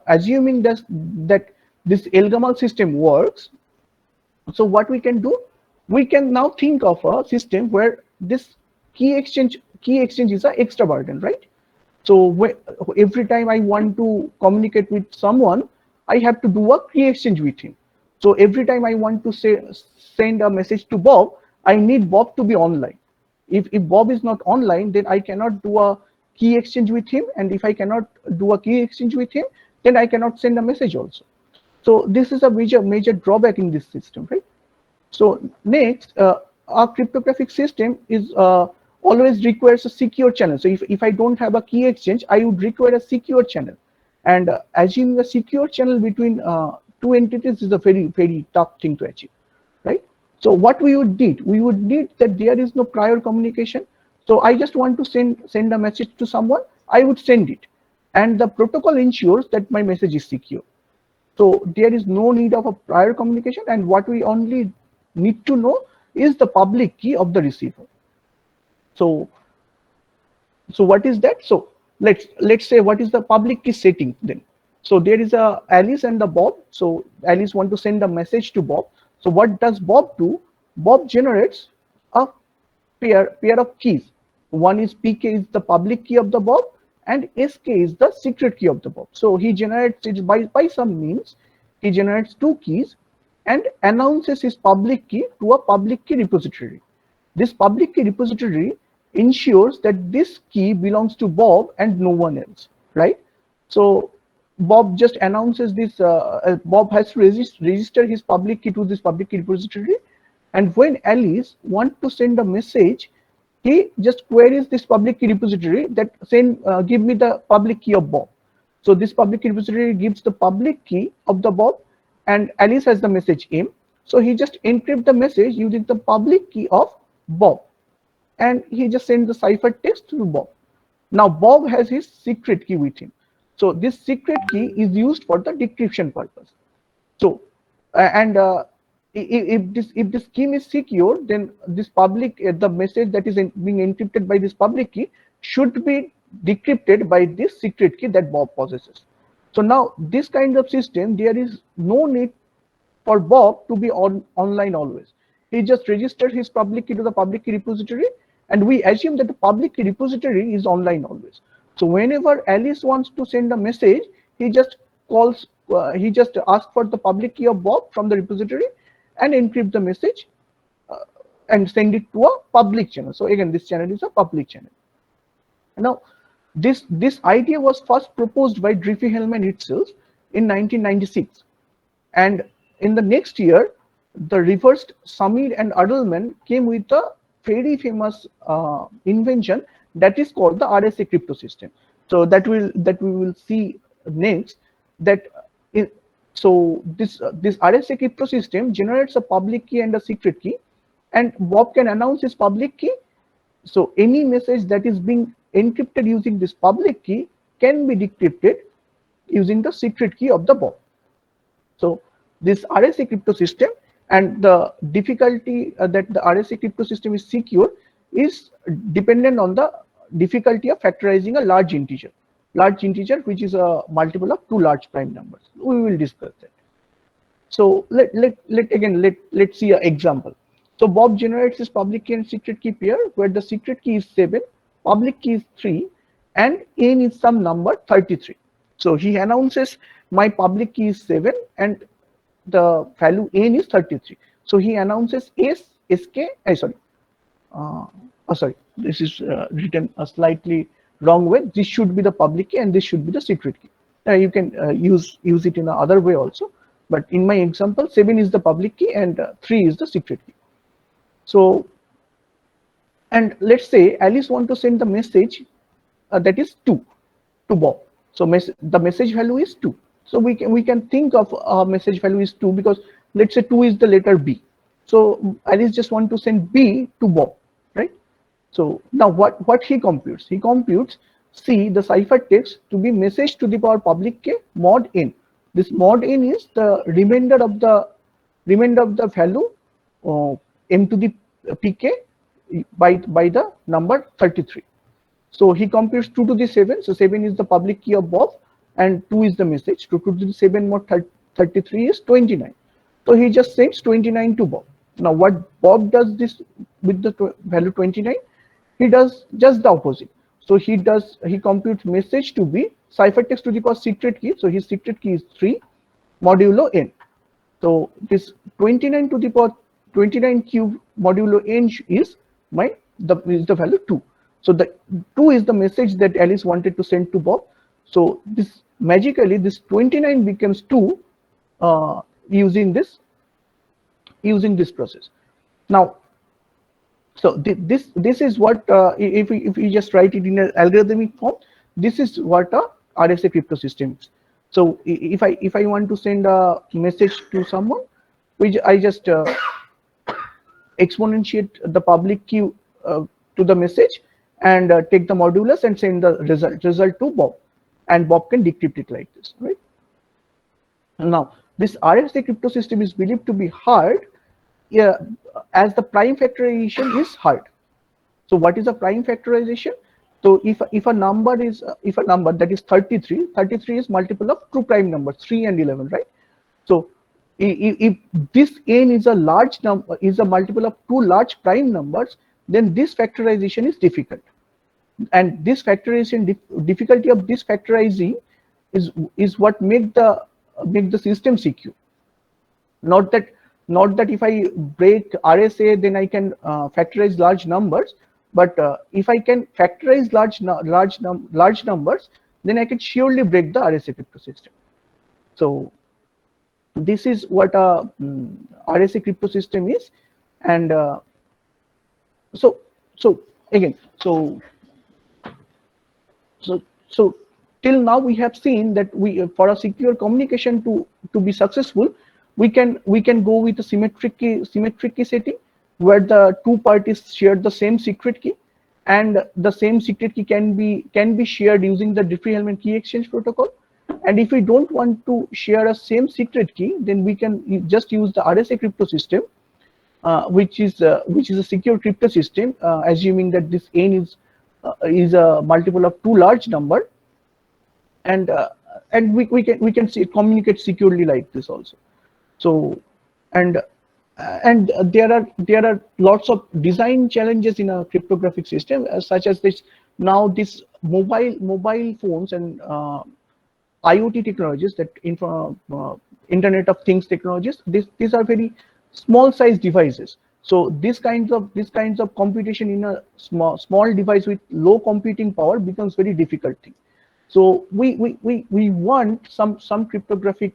assuming that this L-Gamal system works, so what we can do, we can now think of a system where this key exchange is an extra burden, right? So every time I want to communicate with someone, I have to do a key exchange with him. So every time I want to send a message to Bob, I need Bob to be online. If Bob is not online, then I cannot do a key exchange with him. And if I cannot do a key exchange with him, then I cannot send a message also. So this is a major drawback in this system, right? So next, our cryptographic system is always requires a secure channel. So if I don't have a key exchange, I would require a secure channel. And assuming a secure channel between two entities is a very tough thing to achieve, right? So what we would need that there is no prior communication. So I just want to send a message to someone, I would send it, and the protocol ensures that my message is secure. So there is no need of a prior communication, and what we only need to know is the public key of the receiver. So what is that? So let's say what is the public key setting then. So there is a Alice and the Bob. So Alice want to send a message to Bob. So what does Bob do? Bob generates a pair of keys. One is PK is the public key of the Bob, and SK is the secret key of the Bob. So he generates it by some means. He generates two keys and announces his public key to a public key repository. This public key repository ensures that this key belongs to Bob and no one else, right? So Bob just announces this. Bob has to register his public key to this public key repository, and when Alice wants to send a message, he just queries this public key repository that give me the public key of Bob. So this public key repository gives the public key of the Bob, and Alice has the message M. So he just encrypt the message using the public key of Bob, and he just sends the cipher text to Bob. Now Bob has his secret key with him. So this secret key is used for the decryption purpose. So and if this key is secure, then this public the message that is being encrypted by this public key should be decrypted by this secret key that Bob possesses. So now this kind of system, there is no need for Bob to be online always. He just registered his public key to the public key repository, and we assume that the public key repository is online always. So whenever Alice wants to send a message, he just asks for the public key of Bob from the repository and encrypt the message and send it to a public channel. So again, this channel is a public channel. Now, this idea was first proposed by Diffie-Hellman itself in 1996, and in the next year, the reversed Samir and Adelman came with a very famous invention that is called the RSA crypto system. So that we will see next. That so this RSA crypto system generates a public key and a secret key, and Bob can announce his public key. So any message that is being encrypted using this public key can be decrypted using the secret key of the Bob. So this RSA crypto system, and the difficulty that the RSA crypto system is secure is dependent on the difficulty of factorizing a large integer which is a multiple of two large prime numbers. We will discuss that. So let's see an example. So Bob generates his public key and secret key pair where the secret key is 7, public key is 3, and n is some number 33. So he announces my public key is 7 and the value n is 33. So he announces sorry, this is written a slightly wrong way. This should be the public key and this should be the secret key. You can use it in another way also, but in my example, 7 is the public key and 3 is the secret key. So, and let's say Alice want to send the message that is 2 to Bob. So the message value is 2. So we can think of a message value is 2 because let's say 2 is the letter B. So Alice just want to send B to Bob, right? So now what he computes? He computes C, the ciphertext, to be message to the power public key mod n. This mod n is the remainder of the remainder of the value m to the pk by the number 33. So he computes 2 to the 7. So 7 is the public key of Bob and 2 is the message. 2 to the 7 more 33 is 29. So he just sends 29 to Bob. Now what Bob does this with the value 29? He does just the opposite. So he computes message to be ciphertext to the power secret key. So his secret key is 3 modulo n. So this 29 to the power 29 cube modulo n is the value 2. So the 2 is the message that Alice wanted to send to Bob. So this magically this 29 becomes 2 using this process. Now, so this is what if we just write it in an algorithmic form, this is what a RSA crypto system is. So if I want to send a message to someone, which I just exponentiate the public key to the message and take the modulus and send the result to Bob, and Bob can decrypt it like this, right? Now this RSA crypto system is believed to be hard, yeah, as the prime factorization is hard. So what is a prime factorization? So if a number that is 33, 33 is multiple of two prime numbers 3 and 11, right? So if this n is a large number, is a multiple of two large prime numbers, then this factorization is difficult. And this factorization difficulty of this factorizing is what make the system secure. Not that if I break RSA, then I can factorize large numbers, but if I can factorize large numbers, then I can surely break the RSA crypto system. So this is what a RSA crypto system is, and so again, so till now we have seen that for a secure communication to be successful, we can go with a symmetric key setting where the two parties share the same secret key, and the same secret key can be shared using the Diffie-Hellman key exchange protocol. And if we don't want to share a same secret key, then we can just use the RSA crypto system, which is a secure crypto system, assuming that this n is a multiple of two large number, and we can communicate securely like this also. So and there are lots of design challenges in a cryptographic system, such as this. Now this mobile phones and IoT technologies, that Internet of Things technologies, these are very small size devices. So these kinds of computation in a small device with low computing power becomes very difficult thing. So we want some cryptographic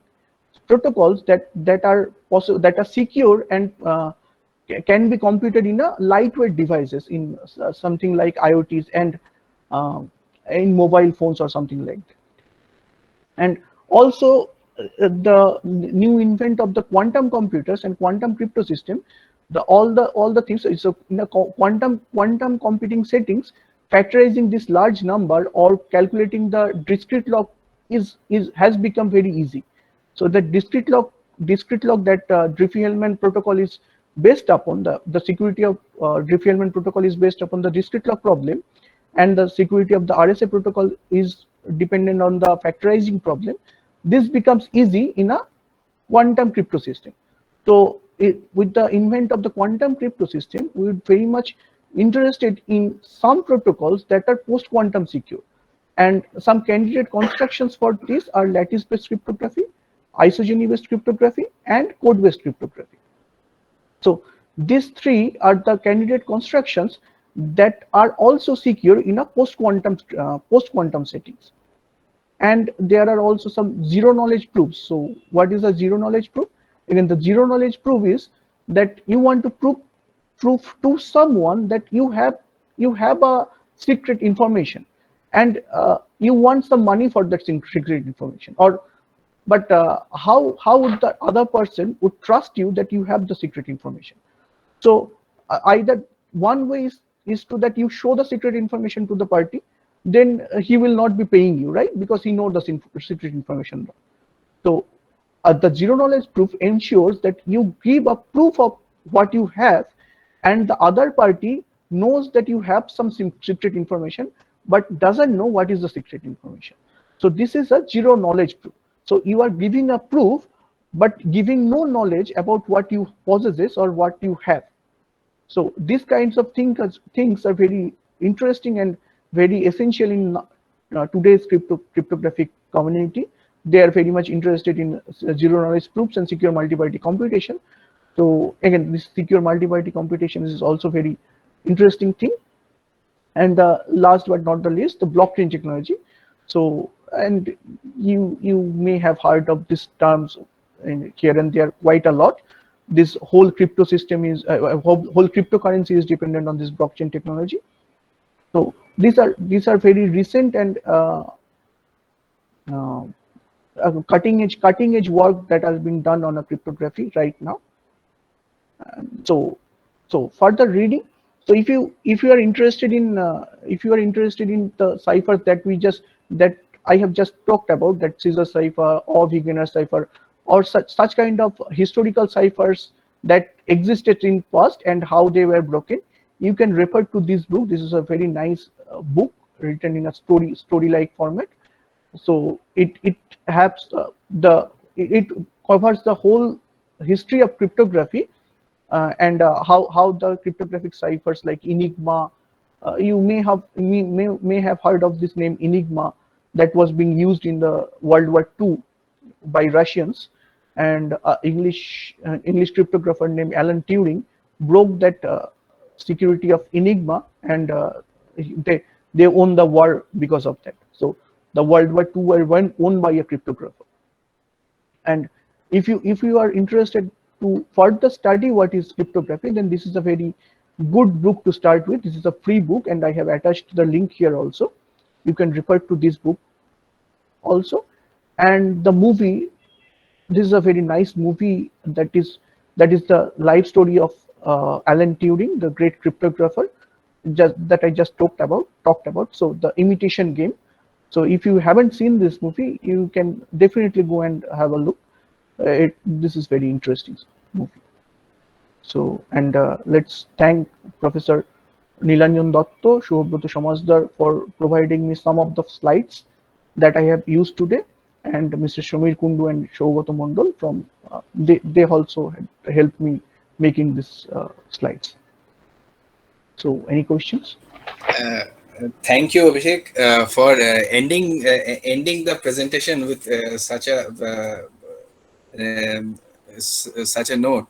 protocols that are possible, that are secure and can be computed in a lightweight devices, in something like IoTs and in mobile phones or something like that. And also the new invent of the quantum computers and quantum crypto system, all the things. So in a quantum computing settings, factorizing this large number or calculating the discrete log has become very easy. So the discrete log that Diffie-Hellman protocol is based upon, the security of Diffie-Hellman protocol is based upon the discrete log problem, and the security of the RSA protocol is dependent on the factorizing problem. This becomes easy in a quantum crypto system. So with the invent of the quantum crypto system, we would very much interested in some protocols that are post-quantum secure. And some candidate constructions for this are lattice-based cryptography, isogeny-based cryptography, and code-based cryptography. So these three are the candidate constructions that are also secure in a post-quantum settings. And there are also some zero knowledge proofs. So what is a zero knowledge proof? Again, the zero knowledge proof is that you want to prove to someone that you have a secret information, and you want some money for that secret information, but how would the other person would trust you that you have the secret information? So either one way is to that you show the secret information to the party, then he will not be paying you, right? Because he knows the secret information. So the zero knowledge proof ensures that you give a proof of what you have, and the other party knows that you have some secret information but doesn't know what is the secret information. So this is a zero knowledge proof. So you are giving a proof but giving no knowledge about what you possesses or what you have. So these kinds of things are very interesting and very essential in today's cryptographic community. They are very much interested in zero knowledge proofs and secure multi-party computation. So again, this secure multi-party computation is also very interesting thing. And last but not the least, the blockchain technology. So, and you may have heard of these terms here and there quite a lot. This whole crypto system is whole cryptocurrency is dependent on this blockchain technology. So these are very recent and uh, cutting edge work that has been done on a cryptography right now. So further reading. So if you are interested in the ciphers that I have just talked about, that Caesar cipher or Wegener cipher or such kind of historical ciphers that existed in past and how they were broken, you can refer to this book. This is a very nice book written in a story like format. So it has it covers the whole history of cryptography, and how the cryptographic ciphers like Enigma, you may have heard of this name Enigma, that was being used in the World War II by Russians, and English cryptographer named Alan Turing broke that security of Enigma, and they won the war because of that. So the World War II were won by a cryptographer. And if you are interested to further study what is cryptography, then this is a very good book to start with. This is a free book, and I have attached the link here also. You can refer to this book also. And the movie, this is a very nice movie that is the life story of Alan Turing, the great cryptographer, that I just talked about. So the Imitation Game. So if you haven't seen this movie, you can definitely go and have a look. This is very interesting movie. So, and let's thank Professor Nilanjan Datto, Shubhobroto Samajdar for providing me some of the slides that I have used today, and Mr. Shamir Kundu and Shobhato Mondal from they also helped me making this slides. So, any questions? Uh, Thank you, Abhishek, for ending the presentation with such a note.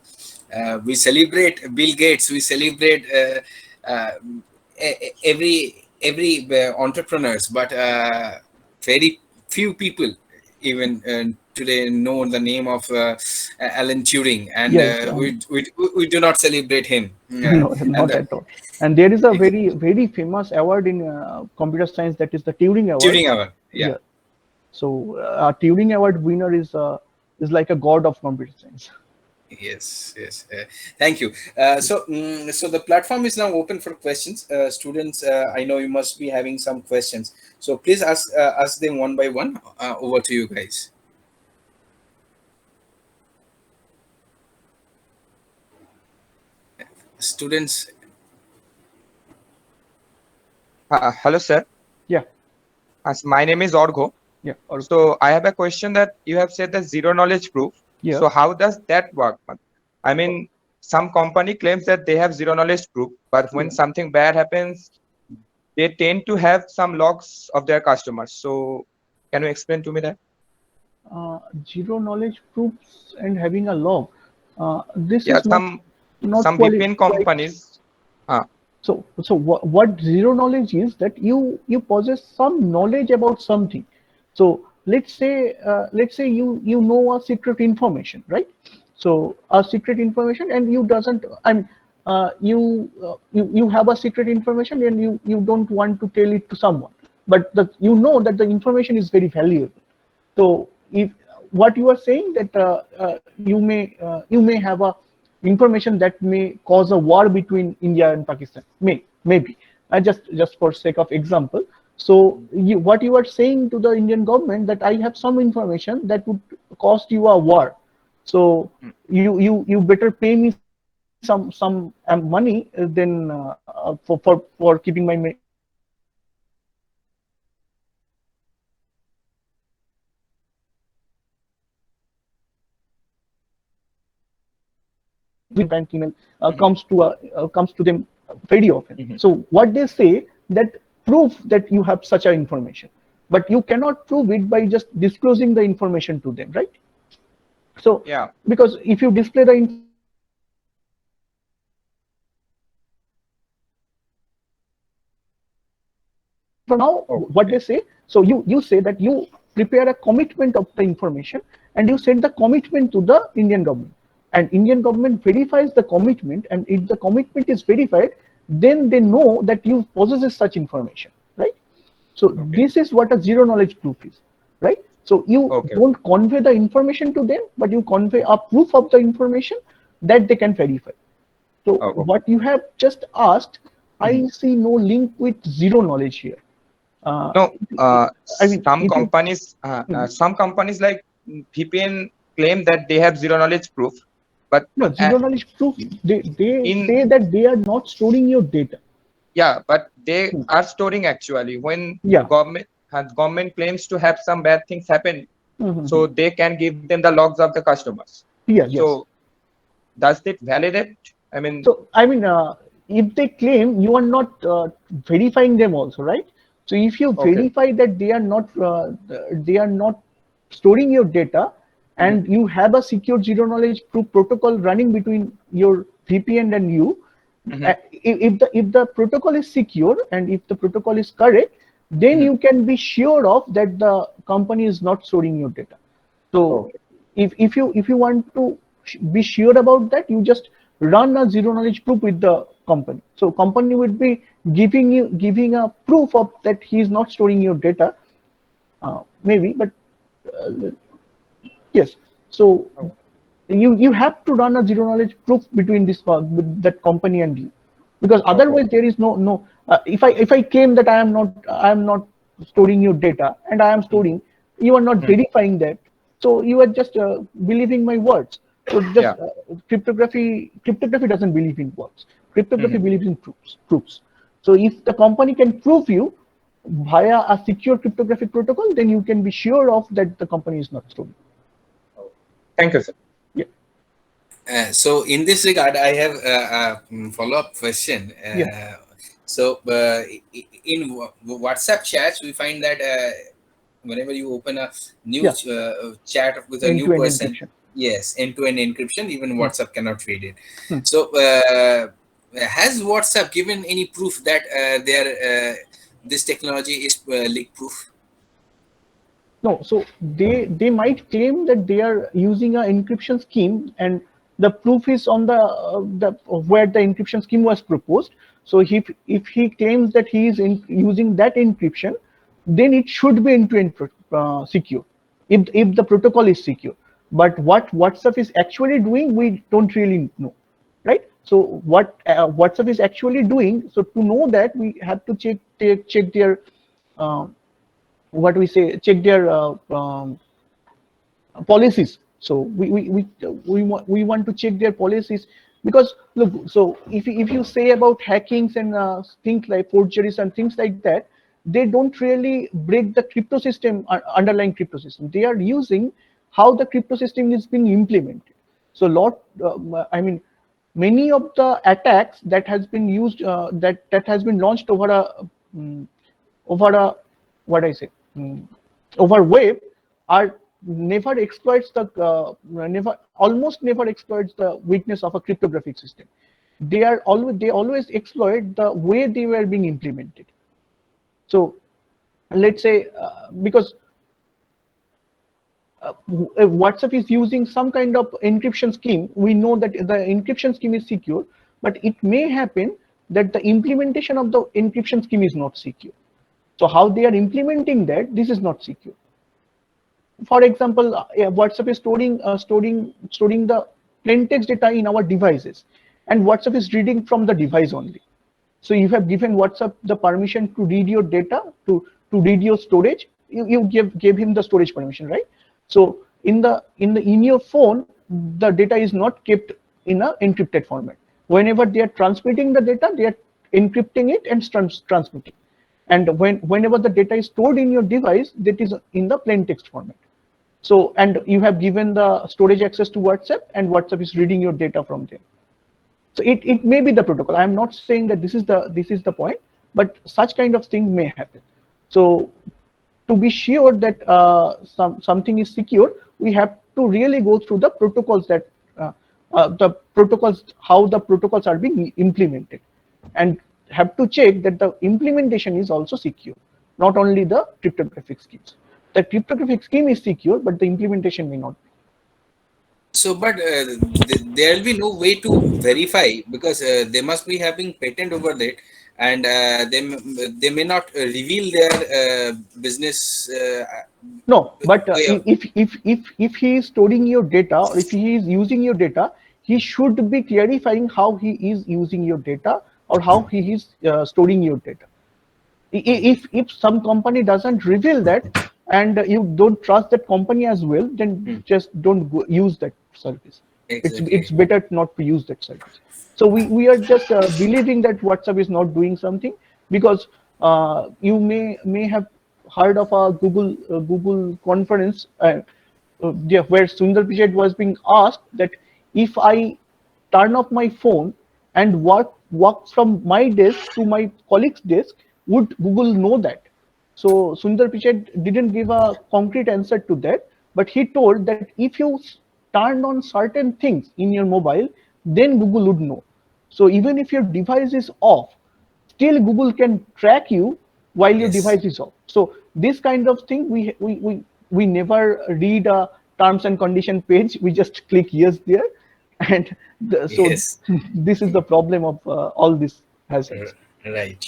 We celebrate Bill Gates. We celebrate every entrepreneurs, but very few people even today know the name of Alan Turing, and Yes, we do not celebrate him. no, And not the at all. And there is a very famous award in computer science, that is the Turing Award. Turing Award, yeah. Yeah. So Turing Award winner is like a god of computer science. Yes, yes. Thank you. So the platform is now open for questions. Students, I know you must be having some questions. So please ask them one by one. Over to you guys. Students, Hello, sir. Yeah, My name is Orgo. yeah, or So I have a question that you have said that zero knowledge proof. yeah. So how does that work? I mean, some company claims that they have zero knowledge proof, but when Yeah. something bad happens, they tend to have some logs of their customers. So can you explain to me that? Zero knowledge proofs and having a log. This Yeah, is not some VPN quite. companies. Uh, So what zero knowledge is, that you possess some knowledge about something. So let's say you know a secret information, right? So a secret information, and you doesn't. I mean, you have a secret information, and you don't want to tell it to someone, but you know that the information is very valuable. So if what you are saying, that you may have a information that may cause a war between India and Pakistan, maybe, just for sake of example. So what you are saying to the Indian government that I have some information that would cost you a war. So Mm. you better pay me some money than for keeping my information with you. So this is what a zero knowledge proof is, which bank email Mhm. comes to them very often. Mhm. So what they say that prove that you have such a information, but you cannot prove it by just disclosing the information to them, right? So Yeah. because if you display the information to them, then they will know that you have such an information. So now what they Okay. say, so you say that you prepare a commitment of the information and you send the commitment to the Indian government, and Indian government verifies the commitment, and if the commitment is verified, then they know that you possess such information, right? So Okay. this is what a zero knowledge proof is, right? So you Okay. don't convey the information to them, but you convey a proof of the information that they can verify. So Oh, okay. what you have just asked, Mhm. I see no link with zero knowledge here. Uh, No, I mean, if you some companies like VPN claim that they have zero knowledge proof, but no uh, zero knowledge proof, they in say that they are not storing your data. yeah, but they Hmm. are storing actually when Yeah. government claims to have some bad things happen, Mhm. so they can give them the logs of the customers. Yeah. Yes. So does it validate? I mean, So I mean, if they claim, you are not verifying them also, right? So if you okay. verify that they are not storing your data, Mhm. and you have a secure zero knowledge proof protocol running between your VPN and you, Mhm. if the protocol is secure and if the protocol is correct, then Mhm. you can be sure of that the company is not storing your data. So Okay. if you want to be sure about that, you just run a zero knowledge proof with the company. So company would be giving a proof of that he is not storing your data, maybe, but uh, yes. So Oh, you have to run a zero knowledge proof between this with that company and you, because okay. otherwise there is no if I claim that I am not storing your data and I am Mhm. storing, you are not Mhm. verifying that, so you are just believing my words. So just Yeah. cryptography doesn't believe in words. Cryptography Mhm. believes in proofs. So if the company can prove you via a secure cryptographic protocol, then you can be sure of that the company is not storing. Oh, thank you, sir. Yeah. So in this regard, I have a follow-up question. Yeah. In WhatsApp chats, we find that whenever you open a new Yeah. chat with a new End-to-end person, encryption. yes, end-to-end encryption, even Hmm. WhatsApp cannot read it. Hmm. So has WhatsApp given any proof that this technology is leak-proof? No, so they might claim that they are using an encryption scheme, and the proof is on the where the encryption scheme was proposed. So if he claims that he is using that encryption, then it should be end-to-end secure, if the protocol is secure. But what WhatsApp is actually doing, we don't really know, right? So what WhatsApp is actually doing, so to know that, we have to check their uh, what we say, check their policies. So we want to check their policies, because look, so if you say about hackings and things like forgeries and things like that, they don't really break the crypto system, underlying crypto system. They are using how the crypto system is being implemented. So I mean, many of the attacks that has been used, that has been launched mm, over a what I say, over web, are never exploits the never almost never exploits the weakness of a cryptographic system. They always exploit the way they were being implemented. So let's say, because if WhatsApp is using some kind of encryption scheme, we know that the encryption scheme is secure, but it may happen that the implementation of the encryption scheme is not secure. So how they are implementing that, this is not secure. For example, WhatsApp is storing the plain text data in our devices, and WhatsApp is reading from the device only. So you have given WhatsApp the permission to read your data, to read your storage. You gave him the storage permission, right? So in your phone, the data is not kept in a encrypted format. Whenever they are transmitting the data, they are encrypting it and transmitting. And whenever the data is stored in your device, that is in the plain text format. So, and you have given the storage access to WhatsApp, and WhatsApp is reading your data from there. So it may be the protocol. I'm not saying that this is the point, but such kind of thing may happen. So to be sure that something is secure, we have to really go through the protocols that how the protocols are being implemented, and have to check that the implementation is also secure, not only the cryptographic schemes. The cryptographic scheme is secure, but the implementation may not be. So, but there will be no way to verify, because they must be having patent over that, and they may not reveal their business. No, but Way of, if he is storing your data, or if he is using your data, he should be clarifying how he is using your data, or how he is storing your data. If some company doesn't reveal that, and you don't trust that company as well, then just don't use that service. It's exactly. better not to use that service. So we are just believing that WhatsApp is not doing something, because you may have heard of a Google conference where Sundar Pichai was being asked that if I turn off my phone and walk from my desk to my colleague's desk, would Google know that? So Sundar Pichai didn't give a concrete answer to that, but he told that if you turn on certain things in your mobile, then Google would know. So even if your device is off, still Google can track you while your Yes. device is off. So this kind of thing, we never read a terms and condition page. We just click yes there, and so Yes. this is the problem of all these R- hazards. right.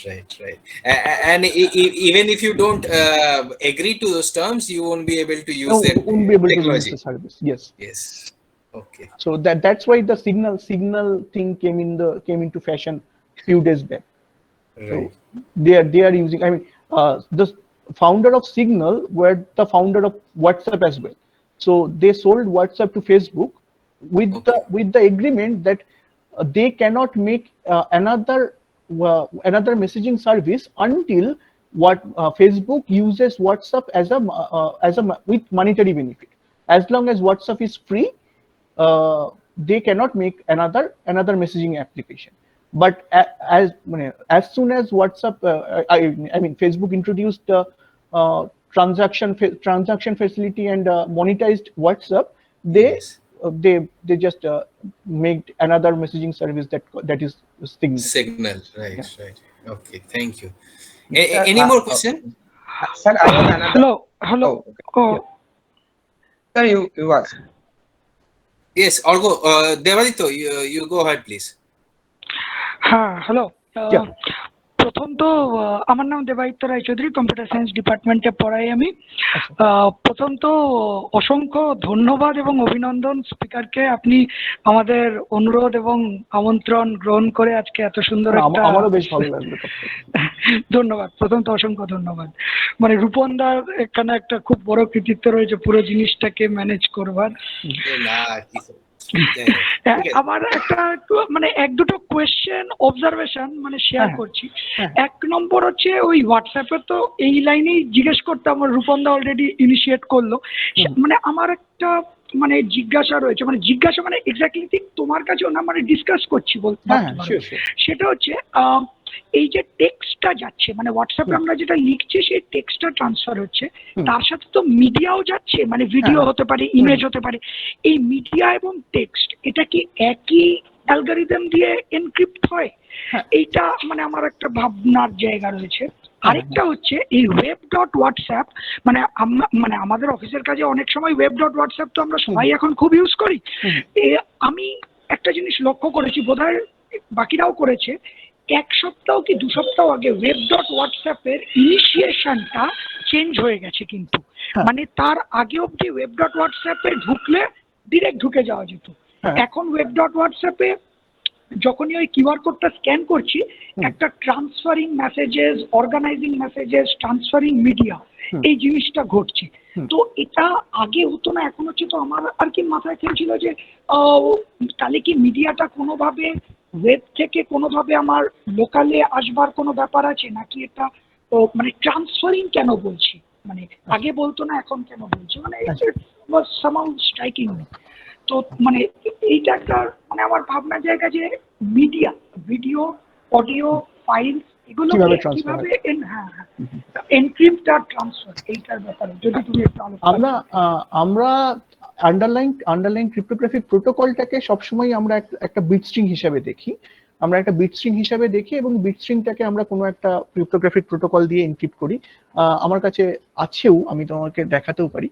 And even if you don't agree to those terms, you won't be able to use No, that won't be able to use the technology. service. Yes. Yes. Okay. So that's why the signal thing came into fashion few days back. So Right. they are using. I mean, the founder of Signal were the founder of WhatsApp as well. So they sold WhatsApp to Facebook with Okay. the agreement that they cannot make another messaging service until what Facebook uses WhatsApp as a with monetary benefit. As long as WhatsApp is free, they cannot make another messaging application. But as soon as WhatsApp, I mean Facebook introduced transaction facility and monetized WhatsApp, they Yes. they just made another messaging service that is Signal. Signal. Yeah. Right. Okay. Thank you. Sir, Any more question? sir, I have another. Hello. Oh, okay. Yeah. Sir, you ask. Yes. I'll go. Devadito, you go ahead, please. Hello Yeah. প্রথম তো আমার নাম Debaditya Roychowdhury, computer science ডিপার্টমেন্টে পড়াই আমি। আচ্ছা। প্রথম তো অসংখ্য ধন্যবাদ এবং অভিনন্দন স্পিকারকে, আপনি আমাদের অনুরোধ এবং আমন্ত্রণ গ্রহণ করে আজকে এত সুন্দর একটা আমারও বেশ ভালো লাগলো। ধন্যবাদ, প্রথম তো অসংখ্য ধন্যবাদ। মানে রূপনদার এখানে একটা খুব বড় কৃতিত্ব রয়েছে পুরো জিনিসটাকে ম্যানেজ করবার। আমার একটা মানে এক দুটো কোয়েশ্চেন অবজারভেশন মানে শেয়ার করছি। এক নম্বর হচ্ছে ওই হোয়াটসঅ্যাপে তো এই লাইনেই জিজ্ঞেস করতে আমার রূপনদা অলরেডি ইনিশিয়েট করলো। মানে আমার একটা মানে জিজ্ঞাসা রয়েছে, মানে জিজ্ঞাসা মানে এক্স্যাক্টলি ঠিক তোমার কাছেও না, মানে ডিসকাস করছি বলতে পারো। সেটা হচ্ছে এই যে টেক্সটটা যাচ্ছে মানে হোয়াটসঅ্যাপে আমরা যেটা লিখছি সেই টেক্সটটা ট্রান্সফার হচ্ছে, তার সাথে তো মিডিয়াও যাচ্ছে, মানে ভিডিও হতে পারে, ইমেজ হতে পারে। এই মিডিয়া এবং টেক্সট এটা কি একই অ্যালগরিদম দিয়ে এনক্রিপ্ট হয়? এইটা মানে আমার একটা ভাবনার জায়গা রয়েছে। আরেকটা হচ্ছে এই ওয়েব ডট হোয়াটসঅ্যাপ, মানে আমাদের অফিসের কাজে অনেক সময় ওয়েব ডট হোয়াটসঅ্যাপ তো আমরা সবাই এখন খুব ইউজ করি। আমি একটা জিনিস লক্ষ্য করেছি, বোধহয় বাকিরাও করেছে, এক সপ্তাহ কি 2 সপ্তাহ আগে ওয়েব ডট হোয়াটসঅ্যাপের ইনিশিয়েশনটা চেঞ্জ হয়ে গেছে। কিন্তু মানে তার আগে অব্দি ওয়েব ডট হোয়াটসঅ্যাপে ঢুকলে ডিরেক্ট ঢুকে যাওয়া যেত। এখন ওয়েব ডট হোয়াটসঅ্যাপে যখনই ওই কিউআর কোডটা স্ক্যান করছি একটা transferring messages, organising messages, transferring media, এই জিনিসটা ঘটছে। তো এটা আগে হতো না, এখন হচ্ছে। তো আমার আর কি মাথায় খেলছিল যে তাহলে কি মিডিয়াটা কোনোভাবে ওয়েব থেকে কোনোভাবে আমার লোকালে আসবার কোনো ব্যাপার আছে, নাকি এটা মানে ট্রান্সফারিং কেন বলছি, মানে আগে বলতো না এখন কেন বলছে, মানে ওয়াজ সামহাউ স্ট্রাইকিং মি। তো মানে এইটা একটা মানে আমার ভাবনার জায়গা যে মিডিয়া, ভিডিও, অডিও, ফাইলস, এগুলো কিভাবে এনক্রিপ্ট আর ট্রান্সফার, এইটার ব্যাপারে যদি তুমি একটু আমরা আন্ডারলাইন ক্রিপ্টোগ্রাফিক প্রোটোকলটাকে সবসময় আমরা একটা বিট স্ট্রিং হিসাবে দেখি। আমরা একটা বিট স্ট্রিং হিসাবে দেখি এবং বিট স্ট্রিংটাকে আমরা কোনো একটা ক্রিপ্টোগ্রাফিক প্রোটোকল দিয়ে এনক্রিপ্ট করি। আমার কাছে আছেও, আমি তোমাকে দেখাতেও পারি।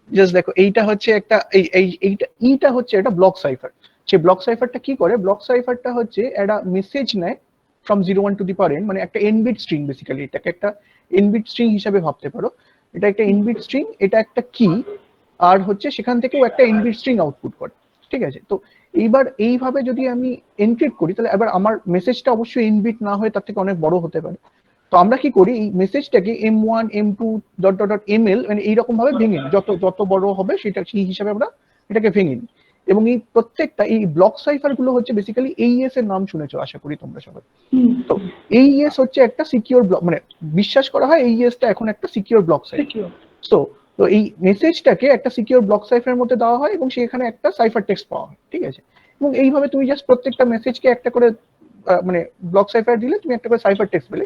জাস্ট দেখো, এইটা হচ্ছে একটা এইটা হচ্ছে একটা ব্লক সাইফার। সেই ব্লক সাইফারটা কি করে? ব্লক সাইফারটা হচ্ছে একটা মেসেজ নেয় from 0 1 to the power n, মানে একটা n বিট স্ট্রিং। বেসিক্যালি এটাকে একটা n বিট স্ট্রিং হিসাবে ভাবতে পারো। এটা একটা n বিট স্ট্রিং, এটা একটা কি, আর হচ্ছে সেখান থেকেও একটা n বিট স্ট্রিং আউটপুট করে। ঠিক আছে? তো এইবার এইভাবে যদি আমি এনক্রিপ্ট করি, তাহলে এবার আমার মেসেজটা অবশ্যই n বিট না হয়ে তার থেকে অনেক বড় হতে পারে। তো আমরা কি করি, এই মেসেজটাকে m1 m2 .ml মানে এইরকম ভাবে ভেঙে নিই। যত বড় হবে সেটা সেই হিসাবে আমরা এটাকে ভেঙে নিই। এবং এই প্রত্যেকটা এই ব্লক সাইফার গুলো হচ্ছে বেসিক্যালি এইএস এর নাম শুনেছো আশা করি তোমরা সবাই। তো এইএস হচ্ছে একটা সিকিউর ব্লক, মানে বিশ্বাস করা হয় এইএসটা এখন একটা সিকিউর ব্লক সাইফার। তো এই মেসেজটাকে একটা সিকিউর ব্লক সাইফারের মধ্যে দেওয়া হয় এবং সেখানে একটা সাইফার টেক্সট পাওয়া হয়। ঠিক আছে? এবং এইভাবে তুমি জাস্ট প্রত্যেকটা মেসেজকে একটা করে মানে ব্লক সাইফার দিলে তুমি একটা করে সাইফার টেক্সট পেলে,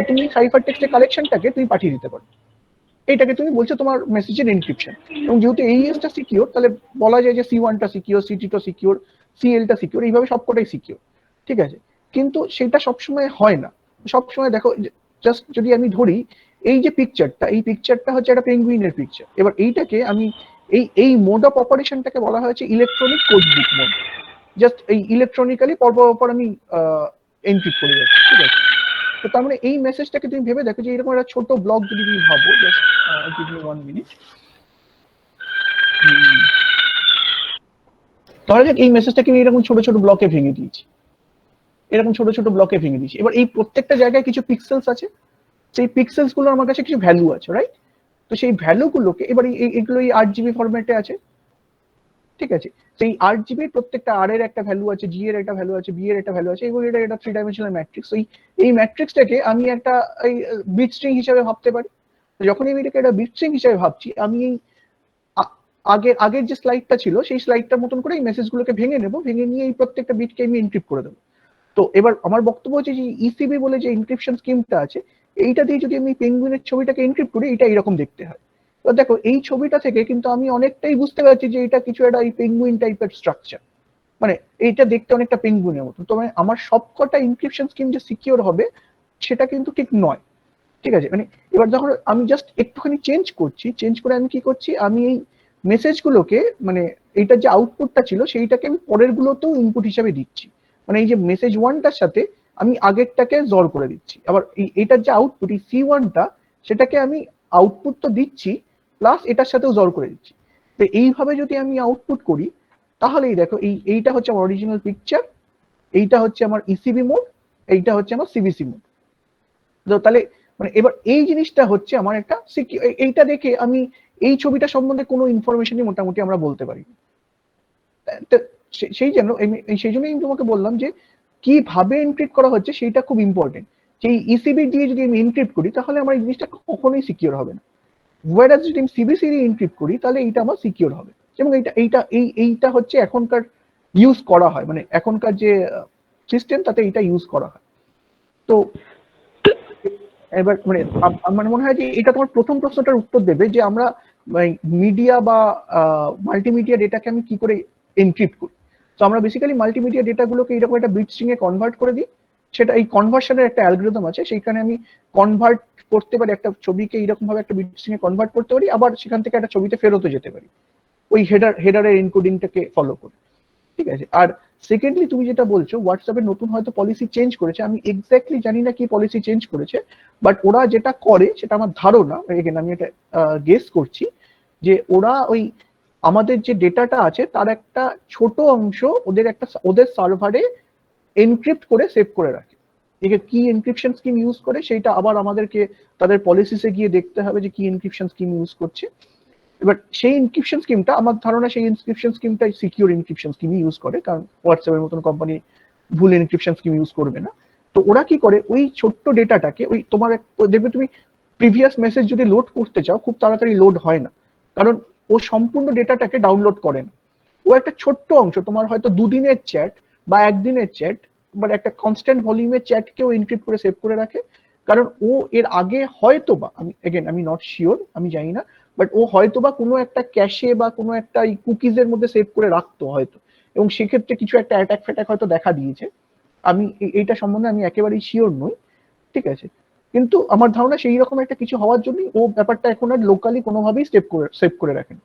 তুমি সাইফার টেক্সটের কালেকশনটাকে তুমি পাঠিয়ে দিতে পারো। এইটাকে তুমি বলছো তোমার মেসেজের এনক্রিপশন। এবং যেহেতু এইএসটা সিকিউর, তাহলে বলা যায় যে C1টা সিকিউর, C2টা সিকিউর, CLটা সিকিউর, এইভাবে সবকটাই সিকিউর। ঠিক আছে? কিন্তু সেটা সবসময় হয় না। সবসময় দেখো, জাস্ট যদি আমি ধরি এই যে পিকচারটা, এই পিকচারটা হচ্ছে একটা পেঙ্গুইনের পিকচার। এবার এইটাকে আমি এই মোড অফ অপারেশনটাকে বলা হয়েছে ইলেকট্রনিক কোড বুক মোড। জাস্ট এই ইলেকট্রনিক্যালি পরপর আমি এনক্রিপ্ট করে যাচ্ছি। ঠিক আছে? তো তার মানে এই মেসেজটাকে তুমি ভেবে দেখো যে এরকম একটা ছোট ব্লক যদি তুমি ভাবো, জাস্ট গিভ মি 1 মিনিট। ধরা যাক এই মেসেজটাকে আমি এরকম ছোট ছোট ব্লকে ভেঙে দিয়েছি, এবার এই প্রত্যেকটা জায়গায় কিছু পিক্সেলস আছে। সেই পিক্সেলস গুলো আমার কাছে কিছু ভ্যালু আছে, রাইট? তো সেই ভ্যালু গুলোকে এবার এগুলো এই 8GB ফরম্যাটে আছে। ঠিক আছে? সেই 8GB প্রত্যেকটা আর এর একটা ভ্যালু আছে, জি এর একটা ভ্যালু আছে, বি এর একটা ভ্যালু আছে, এবং এটা একটা 3 ডাইমেনশনাল ম্যাট্রিক্স। এই ম্যাট্রিক্সটাকে আমি একটা বিট স্ট্রিং হিসেবে ভাবতে পারি। যখন আমি এটাকে একটা বিট স্ট্রিং হিসেবে ভাবছি, আমি এই আগের যে স্লাইডটা ছিল সেই স্লাইডটার মতন করে এই মেসেজগুলোকে ভেঙে নেব, ভেঙে নিয়ে এই প্রত্যেকটা বিটকে আমি এনক্রিপ্ট করে দেবো। তো এবার আমার বক্তব্য হচ্ছে যে ইসিবি বলে যে এনক্রিপশন স্কিমটা আছে, এইটা দিয়ে যদি আমি পেঙ্গুইনের ছবিটাকে এনক্রিপ্ট করি, এটা এরকম দেখতে হয়। তো দেখো, এই ছবিটা থেকে কিন্তু আমি অনেকটাই বুঝতে পারছি যে এটা কিছু একটা এই পেঙ্গুইন টাইপের স্ট্রাকচার, মানে এইটা দেখতে অনেকটা পেঙ্গুইনের মতো। তো মানে আমার সবকটা এনক্রিপশন স্কিম যে সিকিউর হবে সেটা কিন্তু ঠিক নয়। ঠিক আছে? মানে এবার যখন আমি জাস্ট একটুখানি চেঞ্জ করে আমি কি করছি, আমি এই মেসেজগুলোকে মানে এইটার যে আউটপুটটা ছিল সেইটাকে আমি পরের গুলোতেও ইনপুট হিসাবে দিচ্ছি। মানে এই যে মেসেজ 1টার সাথে আমি আগেরটাকে জড় করে দিচ্ছি। আবার এইটার যে আউটপুট এই C1টা, সেটাকে আমি আউটপুট তো দিচ্ছি প্লাস এটার সাথেও জড় করে দিচ্ছি। তো এইভাবে যদি আমি আউটপুট করি, তাহলেই দেখো এইটা হচ্ছে আমার অরিজিনাল পিকচার, এইটা হচ্ছে আমার ইসিবি মোড, এইটা হচ্ছে আমার সিবিসি মোড। তো তাহলে মানে এবার এই জিনিসটা হচ্ছে আমার একটা এইটা দেখে আমি এই ছবিটা সম্বন্ধে কোনো ইনফরমেশনই মোটামুটি আমরা বলতে পারি। সেই জন্যই আমি তোমাকে বললাম যে কিভাবে এনক্রিপ্ট করা হচ্ছে সেইটা খুব ইম্পর্টেন্ট। সেই ইসিবি দিয়ে যদি আমি এনক্রিপ্ট করি, তাহলে আমার এই জিনিসটা কখনোই সিকিউর হবে না। ওয়ারাস যদি আমি সিবিসি দিয়ে এনক্রিপ্ট করি, তাহলে এইটা আমার সিকিউর হবে। এবং এইটা হচ্ছে এখনকার ইউজ করা হয়, মানে এখনকার যে সিস্টেম তাতে এইটা ইউজ করা হয়। তো এবার মানে আমার মনে হয় যে এটা তোমার প্রথম প্রশ্নটার উত্তর দেবে যে আমরা মিডিয়া বা মাল্টিমিডিয়া ডেটাকে আমি কি করে এনক্রিপ্ট করি। তো আমরা বেসিক্যালি মাল্টিমিডিয়া ডেটাগুলোকে এরকম একটা বিট স্ট্রিং এ কনভার্ট করে দিই। সেটা এই কনভার্সনের একটা অ্যালগরিদম আছে, সেইখানে আমি কনভার্ট করতে পারি, একটা ছবিকে এইরকম ভাবে একটা বিট স্ট্রিং এ কনভার্ট করতে পারি, আবার সেখান থেকে একটা ছবিতে ফেরতও যেতে পারি ওই হেডারের এনকোডিংটাকে ফলো করে। ঠিক আছে? আর সেকেন্ডলি তুমি যেটা বলছো হোয়াটসঅ্যাপের নতুন হয়তো পলিসি চেঞ্জ করেছে, আমি এক্স্যাক্টলি জানি না কি পলিসি চেঞ্জ করেছে, বাট ওরা যেটা করে সেটা আমার ধারণা, এগেন আমি এটা গেস করছি, যে ওরা ওই আমাদের যে ডেটাটা আছে তার একটা ছোট অংশ ওদের সার্ভারে এনক্রিপ্ট করে সেভ করে রাখে। একে কি এনক্রিপশন স্কিম ইউজ করে সেটা আবার আমাদেরকে তাদের পলিসিসে গিয়ে দেখতে হবে যে কি এনক্রিপশন স্কিম ইউজ করছে। এবার সেই এনক্রিপশন স্কিমটা, আমার ধারণা সেই এনক্রিপশন স্কিমটা সিকিউর এনক্রিপশন স্কিম ইউজ করে, কারণ হোয়াটসঅ্যাপের মতন কোম্পানি ভুল এনক্রিপশন স্কিম ইউজ করবে না। তো ওরা কি করে, ওই ছোট্ট ডেটাটাকে, ওই তোমার দেখবে তুমি প্রিভিয়াস মেসেজ যদি লোড করতে চাও খুব তাড়াতাড়ি লোড হয় না, কারণ ও সম্পূর্ণ ডেটাটাকে ডাউনলোড করে না। ও একটা ছোট্ট অংশ, তোমার হয়তো দুদিনের চ্যাট বা একদিনের চ্যাট বা একটা কনস্ট্যান্ট ভলিউমের চ্যাটকেও এনক্রিপ্ট করে সেভ করে রাখে। কারণ ও এর আগে হয়তো বা, আমি নট শিওর, আমি জানি না, বাট ও হয়তো বা কোনো একটা ক্যাশে বা কোনো একটা কুকিজের মধ্যে সেভ করে রাখতো হয়তো, এবং সেক্ষেত্রে কিছু একটা অ্যাটাক ফ্যাটাক হয়তো দেখা দিয়েছে। আমি এইটা সম্বন্ধে আমি একেবারেই শিওর নই, ঠিক আছে। কিন্তু আমার ধারণা সেই রকম একটা কিছু হওয়ার জন্যই ও ব্যাপারটা এখন আর লোকালি কোনোভাবেই সেভ করে রাখেন।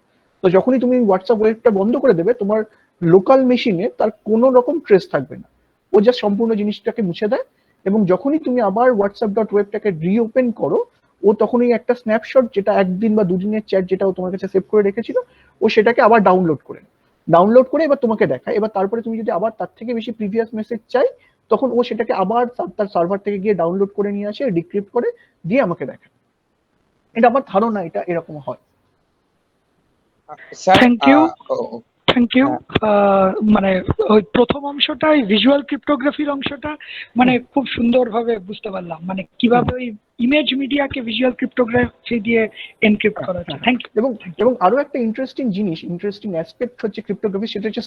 তো যখনই তুমি হোয়াটসঅ্যাপ ওয়েবটা বন্ধ করে দেবে, তোমার লোকাল মেশিনে তার কোনো রকম ট্রেস থাকবে না। ও জাস্ট সম্পূর্ণ জিনিসটাকে মুছে দেয়, এবং যখনই তুমি আবার হোয়াটসঅ্যাপ ডট ওয়েবটাকে রিওপেন করো, ও তখনই একটা স্ন্যাপশট, যেটা একদিন বা দুদিনের চ্যাট যেটা ও তোমার কাছে সেভ করে রেখেছিল, ও সেটাকে আবার ডাউনলোড করে এবার তোমাকে দেখায়। এবার তারপরে তুমি যদি আবার তার থেকে বেশি প্রিভিয়াস মেসেজ চাই, তখন ও সেটাকে আবার তার সার্ভার থেকে গিয়ে ডাউনলোড করে নিয়ে আসে, ডিক্রিপ্ট করে দিয়ে আমাকে দেখায়। এটা আমার ধারণা, এটা এরকম হয়। Sir thank you. Thank you. হ্যাঁ। মানে ওই প্রথম অংশটা, ওই ভিজুয়াল ক্রিপ্টোগ্রাফির অংশটা মানে খুব সুন্দরভাবে বুঝতে পারলাম, মানে কিভাবে ওই ইমেজ মিডিয়াকে ভিজুয়াল ক্রিপ্টোগ্রাফি দিয়ে এনক্রিপ্ট করা হচ্ছে। Thank you. এবং আরো একটা ইন্টারেস্টিং অ্যাসপেক্ট হচ্ছে ক্রিপ্টোগ্রাফি, সেটা হচ্ছে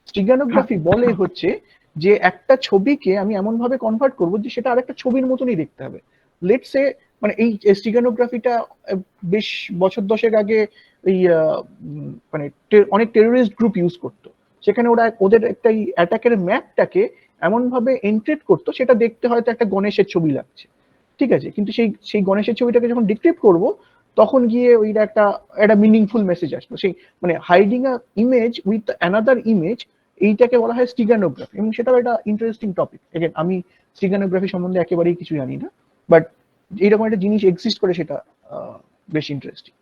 স্টিগানোগ্রাফি বলে হচ্ছে যে একটা ছবিকে আমি এমন ভাবে কনভার্ট করবো যে সেটা আরেকটা ছবির মতনই দেখতে হবে। লেটস সে, মানে এই স্টিগানোগ্রাফিটা বেশ বছর দশেক আগে এই মানে অনেক টেরোরিস্ট গ্রুপ ইউজ করতো। সেখানে ওদের একটা অ্যাটাকের ম্যাপটাকে এমন ভাবে এনক্রিপ্ট করতো, সেটা দেখতে হয়তো একটা গণেশের ছবি লাগছে, ঠিক আছে, কিন্তু সেই গণেশের ছবিটাকে যখন ডিক্রিপ্ট করব, তখন গিয়ে ওইটা একটা মিনিংফুল মেসেজ আসলো। সেই মানে hiding a image with another image, এইটাকে বলা হয় স্টিগানোগ্রাফি, এবং সেটাও একটা ইন্টারেস্টিং টপিক। এগেন, আমি স্টিগানোগ্রাফি সম্বন্ধে একেবারেই কিছু জানি না, বাট এইরকম একটা জিনিস এক্সিস্ট করে, সেটা বেশ ইন্টারেস্টিং।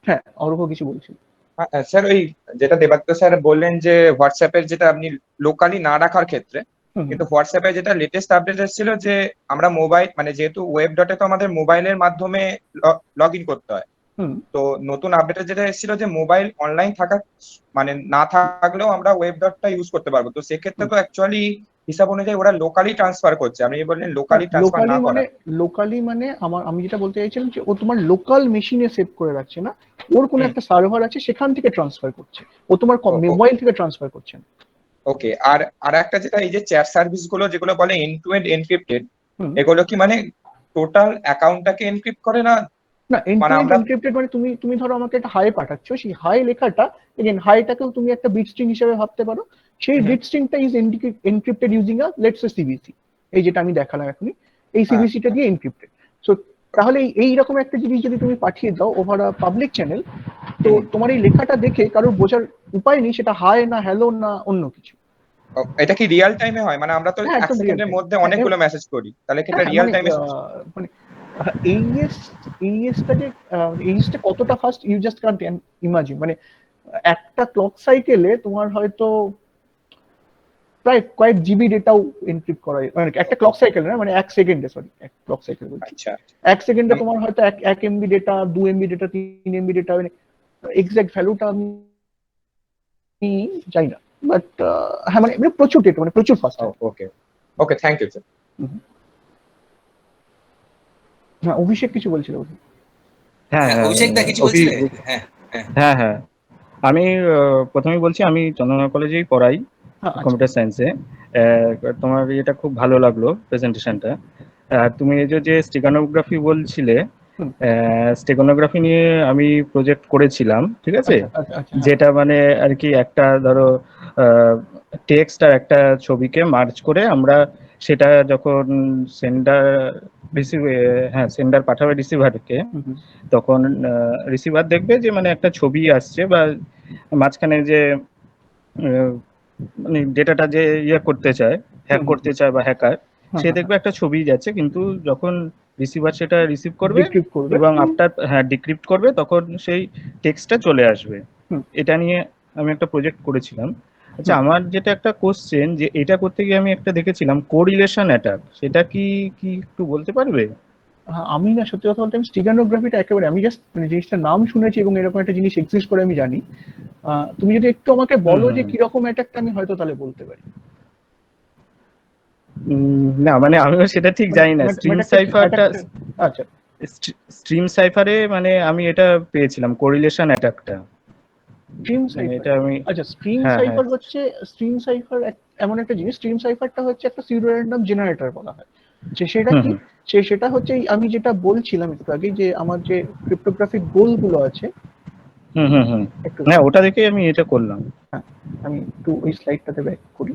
হ্যাঁ, অরূপ কিছু বলছিল। স্যার ওই যেটা দেবাত্ম স্যার বললেন যে হোয়াটসঅ্যাপের যেটা আপনি লোকালি না রাখার ক্ষেত্রে, কিন্তু হোয়াটসঅ্যাপে যেটা লেটেস্ট আপডেট এসেছিল যে আমরা মোবাইল, মানে যেহেতু ওয়েব ডটে তো আমাদের মোবাইলের মাধ্যমে লগ ইন করতে হয়, তো নতুন আপডেটে যেটা এসেছিল যে মোবাইল অনলাইন থাকা মানে না থাকলেও আমরা ওয়েব ডটটা ইউজ করতে পারবো। তো সেক্ষেত্রে তো অ্যাকচুয়ালি হিসাব অনুযায়ী ওরা লোকালি ট্রান্সফার করছে, আপনি বললেন লোকালি ট্রান্সফার না করা। লোকালি মানে আমি যেটা বলতে চাইছিলাম যে ও তোমার লোকাল মেশিনে সেভ করে রাখছে না, ওর কোনো একটা সার্ভার আছে সেখান থেকে ট্রান্সফার করছে, ও তোমার মোবাইল থেকে ট্রান্সফার করছে না। ওকে। আর একটা যেটা এই যে চ্যাট সার্ভিস গুলো যেগুলো বলে এন্ড টু এন্ড এনক্রিপ্টেড, এগুলো কি মানে টোটাল অ্যাকাউন্টটাকে এনক্রিপ্ট করে না? না, এন্ড টু এন্ড এনক্রিপ্টেড মানে তুমি ধরো আমাকে একটা হাই পাঠাচ্ছ, সেই হাই লেখাটা, এগেন হাইটাকেও তুমি একটা বিট স্ট্রিং হিসেবে ভাবতে পারো। সেই বিট স্ট্রিংটা is encrypted using a let's say CBC, এই যেটা আমি দেখালাম এখনই, এই সিবিসিটা দিয়ে এনক্রিপ্টেড। সো তাহলে এই রকম একটা জিনিস যদি তুমি পাঠিয়ে দাও ওভার আ পাবলিক চ্যানেল, তো তোমার এই লেখাটা দেখে কারোর বোঝার উপায় নেই সেটা হাই না হ্যালো না অন্য কিছু। এটা কি রিয়েল টাইমে হয়? মানে আমরা তো এক সেকেন্ডের মধ্যে অনেকগুলো মেসেজ করি, তাহলে কি এটা রিয়েল টাইমে? মানে এইএসটা কতটা fast you just can't imagine. মানে একটা ক্লক সাইকেলে তোমার হয়তো প্রায় কয়েক জিবি ডেটাও এনক্রিপ্ট করা যায়, মানে একটা ক্লক সাইকেল না, মানে এক সেকেন্ডে, সরি, এক ক্লক সাইকেল বলছি, আচ্ছা, এক সেকেন্ডে তোমার হয়তো এক MB data, 2 MB data, 3 MB data, মানে এক্সাক্ট ভ্যালুটা আমি জানি না, বাট হ্যাঁ, মানে প্রচুর ডেটা, মানে প্রচুর fast. Okay okay, thank you sir. হ্যাঁ, অভিষেক কিছু বলছিল। হ্যাঁ অভিষেক দা কিছু বলছিলেন? হ্যাঁ হ্যাঁ হ্যাঁ, আমি প্রথমেই বলছি আমি চন্দননগর কলেজেই পড়াই কম্পিউটার সায়েন্সে। তোমার এটা খুব ভালো লাগলো প্রেজেন্টেশনটা। তুমি এই যে স্টেগানোগ্রাফি বলছিলে, স্টেগানোগ্রাফি নিয়ে আমি প্রজেক্ট করেছিলাম, ঠিক আছে, যেটা মানে আর কি একটা ধরো টেক্সট আর একটা ছবিকে মার্জ করে আমরা সেটা যখন সেন্ডার পাঠাবে রিসিভারকে, তখন রিসিভার দেখবে যে মানে একটা ছবি আসছে, বা মাঝখানে যে মানে ডেটাটা যে করতে চায়, হ্যাক করতে চায় বা হ্যাকার, সে দেখবে একটা ছবি যাচ্ছে, কিন্তু যখন রিসিভার সেটা রিসিভ করবে ডিক্রিপ্ট করবে এবং আফটার ডিক্রিপ্ট করবে, তখন সেই টেক্সটটা চলে আসবে। এটা নিয়ে আমি একটা প্রজেক্ট করেছিলাম। আচ্ছা, আমার যেটা একটা কোশ্চেন, যে এটা করতে গিয়ে আমি একটা দেখেছিলাম কোরিলেশন অ্যাটাক, সেটা কি কি একটু বলতে পারবে? আমি না, সত্যি কথা বলতে আমি স্টিগানোগ্রাফিটা একেবারে, আমি জাস্ট মানে জিনিসটার নাম শুনেছি এবং এরকম একটা জিনিস এক্সিস্ট করে আমি জানি। তুমি যদি একটু আমাকে বলো যে কিরকম অ্যাটাকটা, আমি হয়তো তাহলে বলতে পারি। না মানে আমিও সেটা ঠিক জানি না। স্ট্রিম সাইফারটা, আচ্ছা, স্ট্রিম সাইফারে মানে আমি এটা পেয়েছিলাম কোরিলেশন অ্যাটাকটা। স্ট্রিম মানে সাইফার, এটা আমি, আচ্ছা স্ট্রিম হ্যাঁ হ্যাঁ, সাইফার হচ্ছে, স্ট্রিম সাইফার এমন একটা জিনিস, স্ট্রিম সাইফারটা হচ্ছে একটা সিউডো র্যান্ডম জেনারেটর বলা হয়। সেটা কি, সেটা হচ্ছে আমি যেটা বলছিলাম একটু আগে, যে আমার যে ক্রিপ্টোগ্রাফিক গোল গুলো আছে, একটু হ্যাঁ ওটা দেখে আমি এটা করলাম। আমি একটু ওই স্লাইডটাতে ব্যাক করি।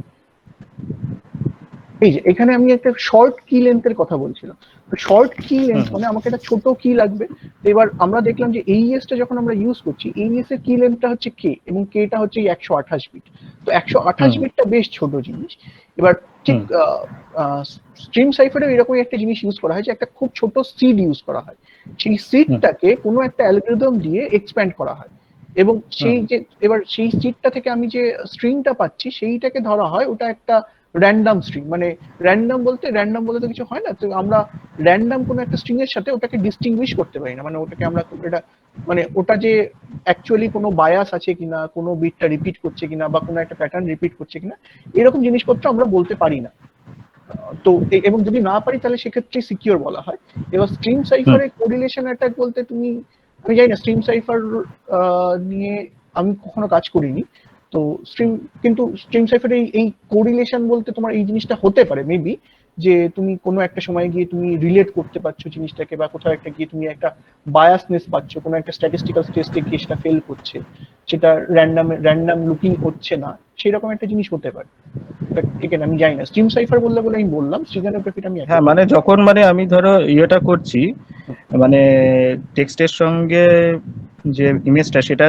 এই যে এখানে আমি একটা শর্ট কি লেন্থের কথা বলছিলাম। তো শর্ট কি লেন্থ মানে আমাকে একটা ছোট কি লাগবে। এবার আমরা দেখলাম যে এইএস টা যখন আমরা ইউজ করছি, এইএস এর কি লেন্থটা হচ্ছে কে, এবং কেটা হচ্ছে 128 বিট। তো 128 বিটটা বেশ ছোট জিনিস। এবার ঠিক স্ট্রিম সাইফারে এরকম একটা জিনিস ইউজ করা হয়, যে একটা খুব ছোট সিড ইউজ করা হয়। সেই সিডটাকে কোনো একটা অ্যালগরিদম দিয়ে এক্সপ্যান্ড করা হয়, এবং সেই যে এবার সেই সিডটা থেকে আমি যে স্ট্রিংটা পাচ্ছি সেইটাকে ধরা হয় ওটা একটা র্যান্ডম স্ট্রিং। মানে র্যান্ডম বলতে তো কিছু হয় না, তো আমরা র্যান্ডম কোনো একটা স্ট্রিং এর সাথে ওটাকে ডিস্টিংগুইশ করতে পারি না। মানে ওটাকে আমরা এটা, মানে ওটা যে অ্যাকচুয়ালি কোনো বায়াস আছে কিনা, কোনো বিটটা রিপিট করছে কিনা, বা কোনো একটা প্যাটার্ন রিপিট করছে কিনা, এরকম জিনিসপত্র আমরা বলতে পারি না। তো এবং যদি না পারি তাহলে সেক্ষেত্রে সিকিউর বলা হয়। এবার স্ট্রিম সাইফারে কোরিলেশন অ্যাটাক বলতে তুমি, আমি জানি না স্ট্রিম সাইফার নিয়ে আমি কখনো কাজ করিনি। তো কিন্তু স্ট্রিম সাইফারে এই কোরিলেশন বলতে তোমার এই জিনিসটা হতে পারে মেবি, যে তুমি কোনো একটা সময় গিয়ে তুমি রিলেট করতে পারছো জিনিসটাকে, বা কোথাও একটা গিয়ে তুমি একটা বায়াসনেস পাচ্ছ, কোনো একটা স্ট্যাটিস্টিক্যাল টেস্টে গিয়ে সেটা ফেল করছে, সেটা র্যান্ডম লুকিং হচ্ছে না, সেরকম একটা জিনিস হতে পারে। ঠিক আছে, আমি জানি না, স্ট্রিম সাইফার বলে আমি বললাম, স্টিগানোগ্রাফিটা আমি হ্যাঁ মানে যখন মানে আমি ধরো ইয়েটা করছি, মানে টেক্সটের সঙ্গে যে ইমেজটা, সেটা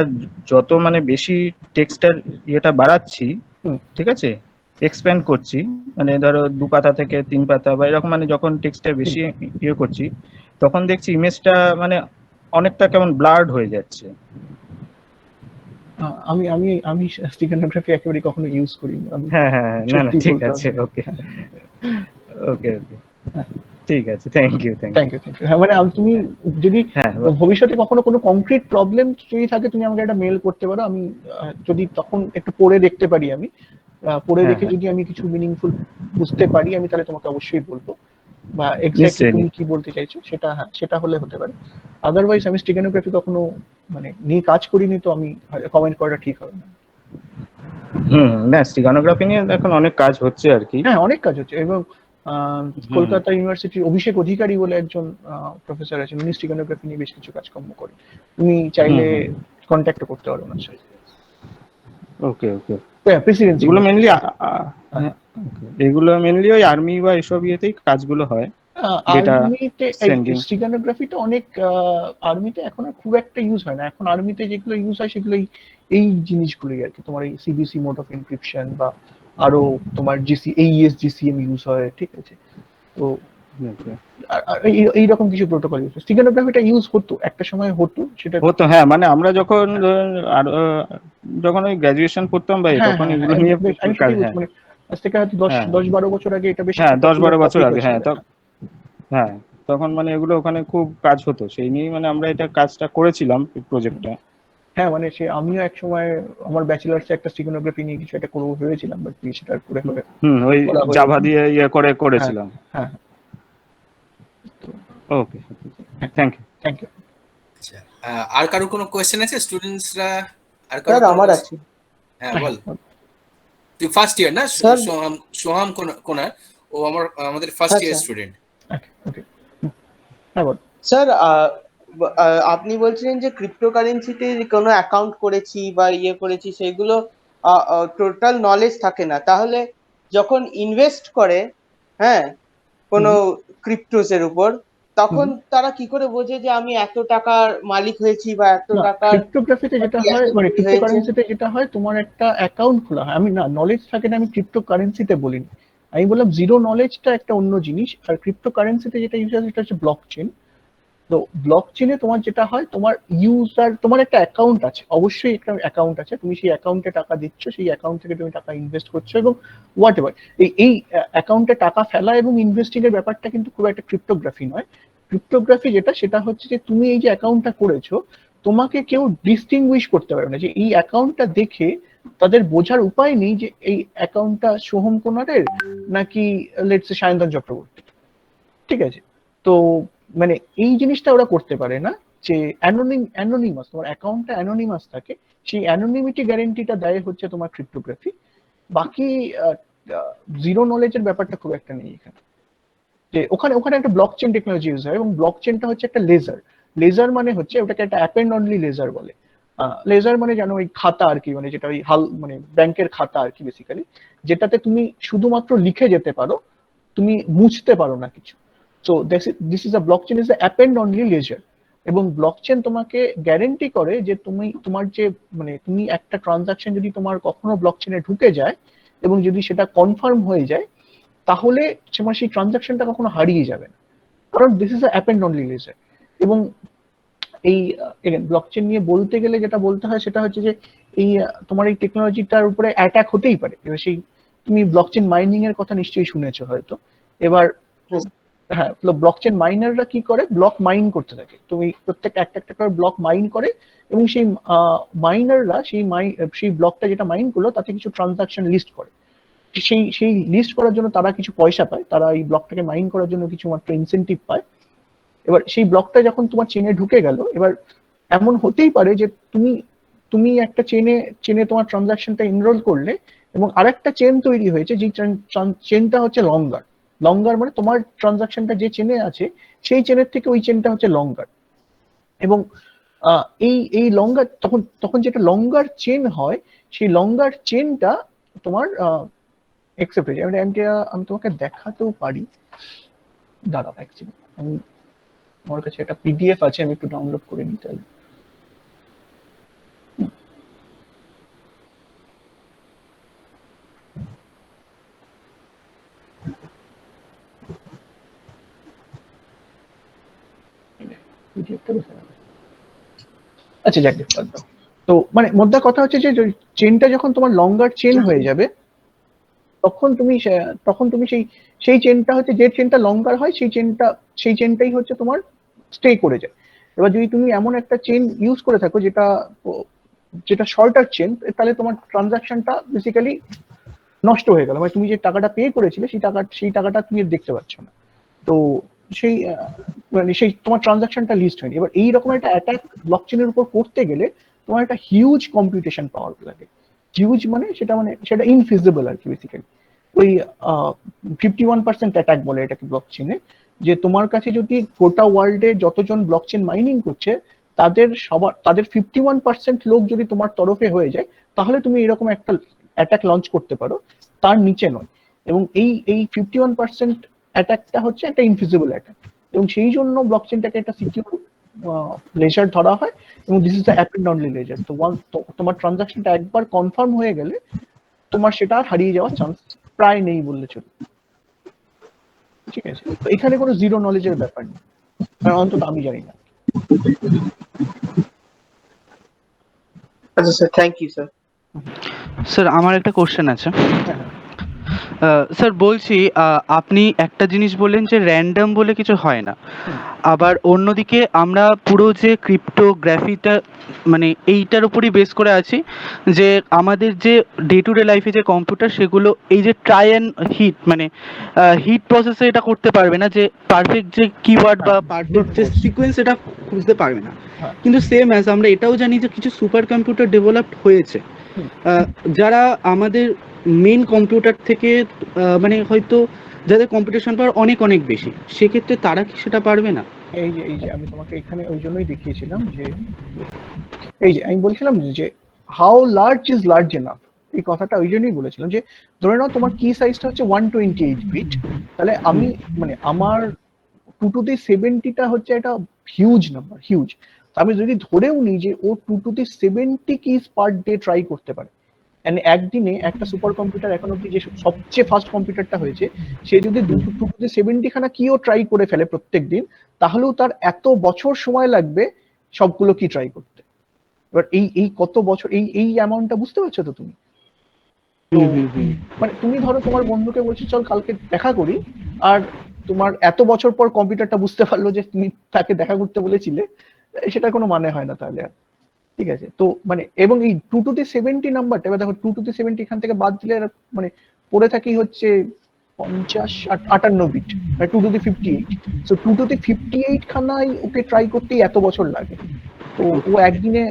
যত মানে বেশি টেক্সটার ইয়েটা বাড়াচ্ছি, ঠিক আছে, এক্সপ্যান্ড করছি, মানে ধরো 2 পাতা থেকে 3 পাতা বা এরকম, মানে যখন টেক্সটটা বেশি ইয়ে করছি, তখন দেখছি ইমেজটা মানে অনেকটা কেমন ব্লার্ড হয়ে যাচ্ছে। আমি আমি আমি স্টিগানোগ্রাফি একেবারে কখনো ইউজ করিনি। হ্যাঁ হ্যাঁ, না না ঠিক আছে, ওকে ওকে ওকে, ঠিক আছে, thank you thank thank you. You. হ্যাঁ মানে তুমি যদি হ্যাঁ ভবিষ্যতে কখনো কোনো কংক্রিট প্রবলেম যদি থাকে, তুমি আমাকে একটা মেল করতে পারো। আমি যদি তখন একটু পড়ে দেখতে পারি, আমি পড়ে দেখে যদি আমি কিছু মিনিংফুল বুঝতে পারি, আমি তাহলে তোমাকে অবশ্যই বলবো, বা এক্স্যাক্টলি তুমি কি বলতে চাইছো সেটা, হ্যাঁ সেটা হলে হতে পারে। আদারওয়াইজ আমি স্টিগানোগ্রাফি কখনো মানে নিয়ে কাজ করিনি, তো আমি কমেন্ট করাটা ঠিক হবে না। না স্টিগানোগ্রাফি নিয়ে এখন অনেক কাজ হচ্ছে আর কি। হ্যাঁ অনেক কাজ হচ্ছে, এবং কলকাতা ইউনিভার্সিটির অভিষেক অধিকারী বলে একজন প্রফেসর আছেন, উনি স্টিগানোগ্রাফি নিয়ে বেশ কিছু কাজকর্ম করেন। তুমি চাইলে কন্ট্যাক্ট করতে পারো ওনার সাথে। ওকে ওকে, প্রেসিডেন্সি এগুলো মেনলি ওই আর্মি বা এসব ইয়েতেই কাজগুলো হয়। আর্মিতে স্টিগানোগ্রাফিটা অনেক, আর্মিতে এখন আর খুব একটা ইউজ হয় না। এখন আর্মিতে যেগুলো ইউজ হয় সেগুলো এই জিনিসগুলোই আর কি, তোমার এই সিবিসি মোড অফ এনক্রিপশন, বা আরো তোমার এইএস জিসিএম ইউজ হয়, ঠিক আছে। তো এইরকম কিছু প্রোটোকল ইউজ, স্টিগানোগ্রাফিটা ইউজ হতো একটা সময়, হতো সেটা হতো। হ্যাঁ মানে আমরা যখন যখন ওই গ্রাজুয়েশন পড়তাম বা তখন এগুলো নিয়ে আমি কাজ, সেটাই বলছি, হ্যাঁ মানে আজ থেকে হয়তো 10-12 বছর আগে এটা বেশ হ্যাঁ একটা 10-12 বছর টপিক আগে, ছিল। হ্যাঁ হ্যাঁ তখন মানে এগুলো ওখানে খুব কাজ হতো, সেই নিয়ে মানে আমরা এটা কাজটা করেছিলাম প্রজেক্টটা। হ্যাঁ মানে সে আমিও এক সময় আমার ব্যাচেলার্সে একটা স্টিগানোগ্রাফি নিয়ে কিছু একটা করবো ভেবেছিলাম, বাট সেটা করে হয়ে ওই জাভা দিয়ে ইয়ে করে করেছিলাম। হ্যাঁ ওকে, থ্যাংক ইউ থ্যাংক ইউ। আচ্ছা, আর কারো কোনো কোয়েশ্চেন আছে স্টুডেন্টসরা? আর স্যার কারো আমার আছে। হ্যাঁ বল। তুই ফার্স্ট ইয়ার না? সোহাম কোনার, ও আমাদের ফার্স্ট ইয়ার স্টুডেন্ট। ওকে হ্যাঁ বল। স্যার আপনি বলছিলেন যে ক্রিপ্টোকারেন্সিতে কোনো অ্যাকাউন্ট করেছি বা ইয়ে করেছি, সেগুলো টোটাল নলেজ থাকে না, তাহলে যখন ইনভেস্ট করে, হ্যাঁ, কোনো ক্রিপ্টোসের উপর, তখন তারা কি করে বোঝে যে আমি এত টাকার মালিক হয়েছি বা এত টাকার? ক্রিপ্টোগ্রাফিতে যেটা হয়, মানে ক্রিপ্টোকারেন্সিতে যেটা হয়, তোমার একটা অ্যাকাউন্ট খোলা হয়। আমি না, নলেজ থাকে না, আমি ক্রিপ্টোকারেন্সিতে বলিনি, আমি বললাম জিরো নলেজটা একটা অন্য জিনিস, আর ক্রিপ্টোকারেন্সিতে যেটা ইউজ হয় সেটা হচ্ছে ব্লক চেন। তো ব্লক চেনে তোমার যেটা হয়, তোমার ইউজার, তোমার একটা অ্যাকাউন্ট আছে, অবশ্যই একটা অ্যাকাউন্ট আছে, তুমি সেই অ্যাকাউন্টে টাকা দিচ্ছ, সেই অ্যাকাউন্ট থেকে তুমি টাকা ইনভেস্ট করছো, এবং হোয়াট এভার এই অ্যাকাউন্টে টাকা ফেলা এবং ইনভেস্টিং এর ব্যাপারটা কিন্তু খুব একটা ক্রিপ্টোগ্রাফি নয়। ক্রিপ্টোগ্রাফি যেটা, সেটা হচ্ছে যে তুমি এই যে অ্যাকাউন্টটা করেছো, তোমাকে কেউ ডিস্টিংগুইশ করতে পারবে না, যে এই অ্যাকাউন্টটা দেখে তাদের বোঝার উপায় নেই যে এই অ্যাকাউন্টটা সোহম কুমারের নাকি লেটস সে সায়ন্তন চক্রবর্তী। ঠিক আছে? তো মানে এই জিনিসটা ওরা করতে পারে না, যে অ্যানোনিমাস, তোমার অ্যাকাউন্টটা অ্যানোনিমাস থাকে, সেই অ্যানোনিমিটি গ্যারেন্টিটা দেয় হচ্ছে তোমার ক্রিপ্টোগ্রাফি। বাকি জিরো নলেজের ব্যাপারটা খুব একটা নেই এখানে। যে ওখানে ওখানে একটা ব্লক চেন টেকনোলজি ইউজ হয়, এবং ব্লক চেনটা হচ্ছে একটা লেজার। লেজার মানে হচ্ছে, ওটাকে একটা অ্যাপেন্ড অনলি লেজার বলে। লেজার মানে জানো ওই খাতা আর কি, মানে যেটা ওই হাল, মানে ব্যাংকের খাতা আর কি বেসিক্যালি, যেটাতে তুমি শুধুমাত্র লিখে যেতে পারো, তুমি মুছতে পারো না কিছু। So this is a blockchain is a append only ledger. এবং ব্লকচেন তোমাকে গ্যারেন্টি করে যে তুমি তোমার যে, মানে তুমি একটা ট্রানজাকশন যদি তোমার কখনো ব্লকচেনে ঢুকে যায় এবং যদি সেটা কনফার্ম হয়ে যায়, তাহলে তোমার সেই ট্রানজাকশনটা কখনো হারিয়ে যাবে না, কারণ this is a append only ledger. এবং এই ব্লকচেন নিয়ে বলতে গেলে যেটা বলতে হয় সেটা হচ্ছে যে এই তোমার এই টেকনোলজিটার উপরে অ্যাটাক হতেই পারে। এবার সেই, তুমি ব্লকচেন মাইনিং এর কথা নিশ্চয়ই শুনেছো হয়তো। এবার হ্যাঁ, ব্লকচেন মাইনাররা কি করে, ব্লক মাইন করতে থাকে, তুমি প্রত্যেক একটা একটা করে ব্লক মাইন করে, এবং সেই মাইনাররা সেই ব্লকটা যেটা মাইন করলো তাতে কিছু ট্রানজাকশন লিস্ট করে। সেই লিস্ট করার জন্য তারা কিছু পয়সা পায়, তারা এই ব্লকটাকে মাইন করার জন্য কিছু মাত্র ইনসেন্টিভ পায়। এবার সেই ব্লকটা যখন তোমার চেনে ঢুকে গেল, এবার এমন হতেই পারে যে তুমি তুমি একটা চেনে চেনে তোমার ট্রানজাকশনটা এনরোল করলে, এবং আরেকটা চেন তৈরি হয়েছে, যে চেনটা হচ্ছে লঙ্গার। লঙ্গার মানে তোমার ট্রানজাকশনটা যে চেনে আছে, সেই চেনের থেকে ওই চেনটা হচ্ছে লঙ্গার। এবং এই এই লঙ্গার, তখন তখন যেটা লঙ্গার চেন হয়, সেই লঙ্গার চেনটা তোমার একসেপ্ট হয়ে যায়। আমি তোমাকে দেখাতেও পারি, দাঁড়াও অ্যাকচুয়ালি আমি, আমার কাছে একটা পিডিএফ আছে, আমি একটু ডাউনলোড করে নিই তাহলে। আচ্ছা যাক, তো মানে মোদ্দা কথা হচ্ছে যে চেনটা যখন তোমার লঙ্গার চেন হয়ে যাবে, তখন তুমি সেই সেই চেনটা হচ্ছে, যে চেনটা লঙ্গার হয় সেই চেনটাই হচ্ছে তোমার স্টে করে যায়। এবার যদি তুমি এমন একটা চেন ইউজ করে থাকো যেটা যেটা শর্টার চেন, তাহলে তোমার ট্রানজাকশনটা বেসিক্যালি নষ্ট হয়ে গেল, মানে তুমি যে টাকাটা পে করেছিলে সেই টাকাটা তুমি দেখতে পাচ্ছ না। তো সেই মানে সেই তোমার ট্রানজাকশনটা লিস্ট হয়নি। এবার এই রকম একটা অ্যাটাক ব্লকচেনের উপর করতে গেলে তোমার একটা হিউজ কম্পিউটেশন পাওয়ার লাগে। হিউজ মানে সেটা ইনফিজিবল আর কি বেসিক্যালি। ওই 51% অ্যাটাক বলে এটাকে ব্লকচেনে, যে তোমার কাছে যদি গোটা ওয়ার্ল্ডে যতজন ব্লকচেন মাইনিং করছে তাদের 51% লোক যদি তোমার তরফে হয়ে যায়, তাহলে তুমি এরকম একটা অ্যাটাক লঞ্চ করতে পারো, তার নিচে নয়। এবং এই 51% অ্যাটাকটা হচ্ছে একটা ইনফিজিবল অ্যাটাক, এবং সেই জন্য ব্লকচেনটাকে একটা সিকিউর লেজার ধরা হয়। এবং this is the append only ledger. তো তোমার ট্রানজাকশনটা একবার কনফার্ম হয়ে গেলে, তোমার সেটা আর হারিয়ে যাওয়ার চান্স প্রায় নেই বললে চলে। ঠিক আছে? তো এখানে কোনো জিরো নলেজের ব্যাপার নেই, অন্তত আমি জানি না। আচ্ছা sir, thank you sir. Sir আমার একটা কোশ্চেন আছে। হ্যাঁ, হ্যাঁ। স্যার বলছি, আপনি একটা জিনিস বললেন যে র্যান্ডম বলে কিছু হয় না, আবার অন্যদিকে আমরা পুরো যে ক্রিপ্টোগ্রাফিটা মানে এইটার উপরই বেস করে আছি, যে আমাদের যে ডে টু ডে লাইফে যে কম্পিউটার সেগুলো এই যে ট্রাই অ্যান্ড হিট মানে হিট প্রসেসে এটা করতে পারবে না, যে পারফেক্ট যে কিওয়ার্ড বা পারফেক্ট যে সিকোয়েন্স এটা খুঁজতে পারবে না। কিন্তু সেম অ্যাজ আমরা এটাও জানি যে কিছু সুপার কম্পিউটার ডেভেলপড হয়েছে যারা আমাদের মেন কম্পিউটার থেকে মানে হয়তো যাদের কম্পিটিশন পাওয়ার অনেক অনেক বেশি, সেক্ষেত্রে তারা কি সেটা পারবে না? এই যে আমি তোমাকে এখানে ওই জন্যই দেখিয়েছিলাম, যে এই যে আমি বলছিলাম যে how large is large enough, এই কথাটা ওই জন্যই বলেছিলাম, যে ধরে নাও তোমার কি সাইজটা হচ্ছে 128 বিট, তাহলে আমি মানে আমার 2 to the 70টা হচ্ছে একটা হিউজ নাম্বার, হিউজ। আমি যদি ধরেও নিই যে ও 2 to the 70 keys per day try করতে পারে, একদিনে একটা সুপার কম্পিউটার এখন অব্দি যে সবচেয়ে ফাস্ট কম্পিউটারটা হয়েছে, সে যদি 270 খানা কিও ট্রাই করে ফেলে প্রত্যেক দিন, তাহলেও তার এত বছর সময় লাগবে সবগুলো কি ট্রাই করতে। এবার এই কত বছর, এই অ্যামাউন্টটা বুঝতে পারছো তো তুমি? তো মানে তুমি ধরো তোমার বন্ধুকে বলছো চল কালকে দেখা করি, আর তোমার এত বছর পর কম্পিউটারটা বুঝতে পারলো যে তুমি তাকে দেখা করতে বলেছিলে, সেটার কোনো মানে হয় না তাহলে আর। ঠিক আছে, তো মানে এবং এই 2 to the 70 নাম্বারটা, এবার দেখো 2 to the 70 এখান থেকে বাদ দিলে মানে পড়ে থাকি হচ্ছে 50 58 বিট, মানে 2 to the 58। So 2 to the 58 খানাই ওকে ট্রাই করতেই এত বছর লাগে। তো ও একদিনে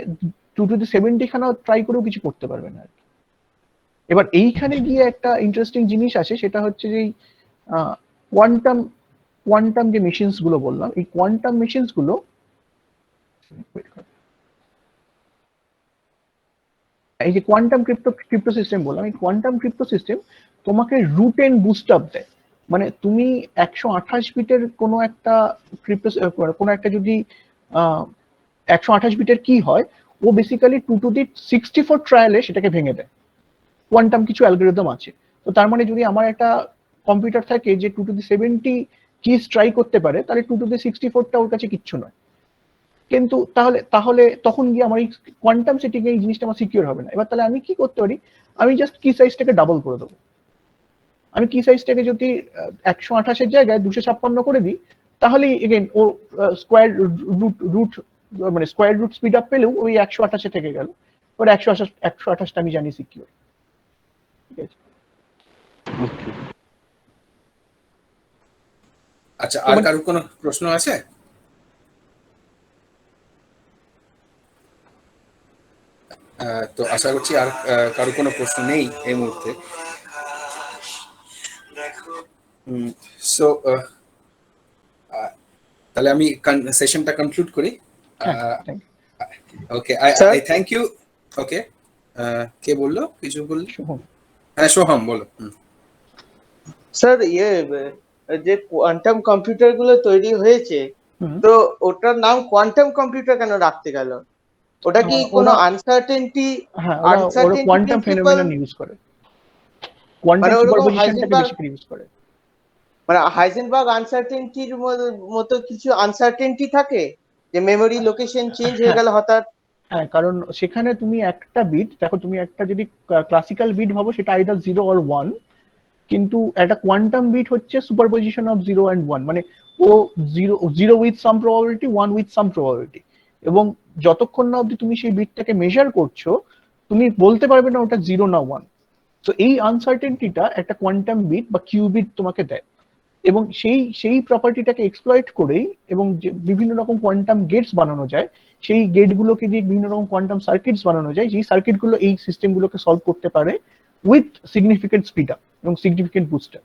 2 to the 70 খানা ট্রাই করেও কিছু করতে পারবে না আর কি। এবার এইখানে গিয়ে একটা ইন্টারেস্টিং জিনিস আছে, সেটা হচ্ছে যে কোয়ান্টাম কোয়ান্টাম যে মেশিনস গুলো বললাম, এই কোয়ান্টাম মেশিনস গুলো এই যে কোয়ান্টাম ক্রিপ্টো সিস্টেম বললাম, এই কোয়ান্টাম ক্রিপ্টো সিস্টেম তোমাকে রুট এন্ড বুস্ট আপ দেয়। মানে তুমি 128 বিটের কোনো একটা ক্রিপ্টো, কোনো একটা যদি 128 বিটের কি হয়, ও বেসিক্যালি 2 to the 64 ট্রায়ালে সেটাকে ভেঙে দেয়। কোয়ান্টাম কিছু অ্যালগরিদম আছে। তো তার মানে যদি আমার একটা কম্পিউটার থাকে যে 2 to the 70 কিজ ট্রাই করতে পারে, তাহলে 2 to the 64টা ওর কাছে কিচ্ছু নয়। কিন্তু তাহলে তাহলে তখন গিয়ে আমার এই কোয়ান্টাম সেটিং এই জিনিসটা আমার সিকিউর হবে না। এবার তাহলে আমি কি করতে পারি, আমি জাস্ট কি সাইজটাকে ডাবল করে দেবো। আমি কি সাইজটাকে যদি 128-এর জায়গায় 256 করে দিই, তাহলেই এগেন ও স্কোয়ার রুট মানে স্কোয়ার রুট স্পিড আপ পেলেও ওই 128-এ থেকে গেল। ওর 128টা আমি জানি সিকিউর। ঠিক আছে, আচ্ছা, আর কারোর কোনো প্রশ্ন আছে? তো আশা করছি আর কারোর কোনো প্রশ্ন নেই এই মুহূর্তে। সো তাহলে আমি সেশনটা কনক্লুড করি। ওকে, আই থ্যাংক ইউ। ওকে, কে বললো, কিছু বললো? হ্যাঁ, সোহম বলো। স্যার যে কোয়ান্টাম কম্পিউটার গুলো তৈরি হয়েছে, তো ওটার নাম কোয়ান্টাম কম্পিউটার কেন রাখতে গেল? ওটা কি কোনো আনসার্টেনটি কোয়ান্টাম ফেনোমেনন ইউজ করে, কোয়ান্টাম সুপারপজিশনটাকে বেশি করে ইউজ করে। মানে হাইজেনবার্গ আনসার্টেনটির মতো কিছু আনসার্টেনটি থাকে, যে মেমোরি লোকেশন চেঞ্জ হয়ে গেল হঠাৎ। হ্যাঁ, কারণ সেখানে তুমি একটা বিট দেখো, তুমি একটা যদি ক্লাসিক্যাল বিট ভাবো সেটা আইদার 0 or 1, কিন্তু একটা কোয়ান্টাম বিট হচ্ছে সুপারপজিশন অফ 0 and 1, মানে ও 0 with some probability, 1 with some probability. এবং যতক্ষণ না অবধি তুমি সেই বিটটাকে মেজার করছো, তুমি বলতে পারবে না ওটা 0 না 1। তো এই আনসার্টেনটিটা একটা কোয়ান্টাম বিট বা কিউবিট তোমাকে দেয়। এবং সেই প্রপার্টিটাকে এক্সপ্লয়েট করেই এবং বিভিন্ন রকম কোয়ান্টাম গেটস বানানো যায়, সেই গেটগুলোকে দিয়ে বিভিন্ন রকম কোয়ান্টাম সার্কিটস বানানো যায়, যেই সার্কিটগুলো এই সিস্টেমগুলোকে সলভ করতে পারে উইথ সিগনিফিকেন্ট স্পিড আপ এবং সিগনিফিকেন্ট বুস্টার।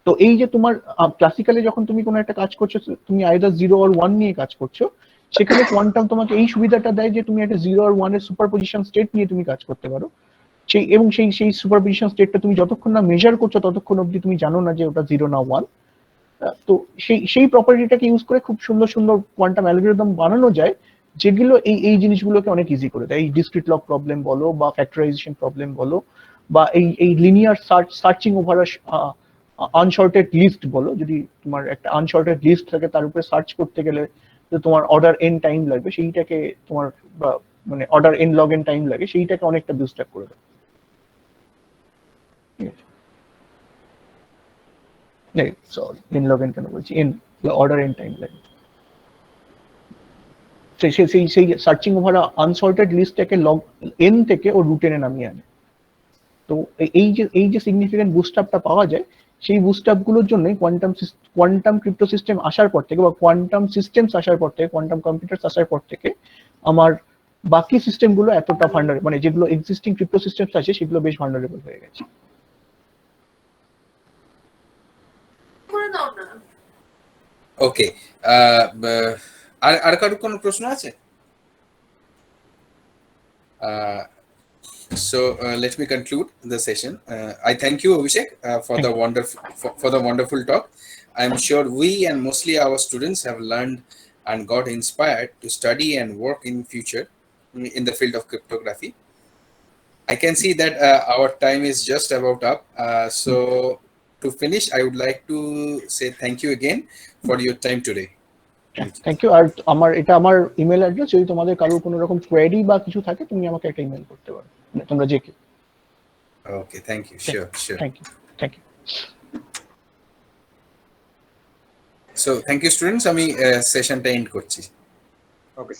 তো এই যে তোমার ক্লাসিক্যালি যখন তুমি কোনো একটা কাজ করছো, তুমি আইদার 0 or 1 নিয়ে কাজ করছো, সেখানে কোয়ান্টাম তোমাকে এই সুবিধাটা দেয় যে তুমি একটা 0 or 1 এর সুপারপজিশন স্টেট নিয়ে তুমি কাজ করতে পারো। এবং সেই সুপারপজিশন স্টেটটা তুমি যতক্ষণ না মেজার করছো ততক্ষণ অবধি তুমি জানো না যে ওটা 0 না 1। তো সেই প্রপার্টিটাকে ইউজ করে খুব সুন্দর সুন্দর কোয়ান্টাম অ্যালগরিদম বানানো যায়, যেগুলো এই জিনিসগুলোকে অনেক ইজি করে দেয়। এই ডিসক্রিট লগ প্রবলেম বলো বা ফ্যাক্টরাইজেশন প্রবলেম বলো, বা এই linear searching over unsorted list বলো। যদি তোমার একটা আনসর্টেড লিস্ট থাকে, তার উপরে সার্চ করতে গেলে যে তোমার অর্ডার এন টাইম লাগবে, সেইটাকে তোমার মানে order N log N time লাগে, সেইটাকে অনেকটা বুস্ট আপ করে দেয়। সরি, এন লগ এন কেন বলছি, এন অর্ডার এন টাইম লাগে। সেই সার্চিং ওভার আনসর্টেড লিস্টটাকে লগ এন থেকে ও রুট এনে নামিয়ে আনে। তো এই যে সিগনিফিকেন্ট বুস্ট আপটা পাওয়া যায়, সেই বুস্ট আপ গুলোর জন্য কোয়ান্টাম ক্রিপ্টো সিস্টেম আসার পর থেকে, বা কোয়ান্টাম সিস্টেমস আসার পর থেকে, কোয়ান্টাম কম্পিউটার আসার পর থেকে আমার বাকি সিস্টেমগুলো এতটা ভান্ডারেবল, মানে যেগুলো এক্সিস্টিং ক্রিপ্টো সিস্টেমস আছে সেগুলো বেশ ভান্ডারেবল হয়ে গেছে। ওকে, আর কারোর কোনো প্রশ্ন আছে? So let me conclude the session. I thank you, Avishek, for the wonderful talk. I'm sure we and mostly our students have learned and got inspired to study and work in future in the field of cryptography. I can see that our time is just about up. So to finish, I would like to say thank you again for your time today. Thank you. আর এটা আমার email address, যদি তোমাদের কারোর কোনো রকম query বা কিছু থাকে তুমি আমাকে একটা ইমেল করতে পারো, তোমরা যে কেউ। Okay, thank you. Sure. Thank you. So thank you students, আমি সেশনটা এন্ড করছি। ওকে।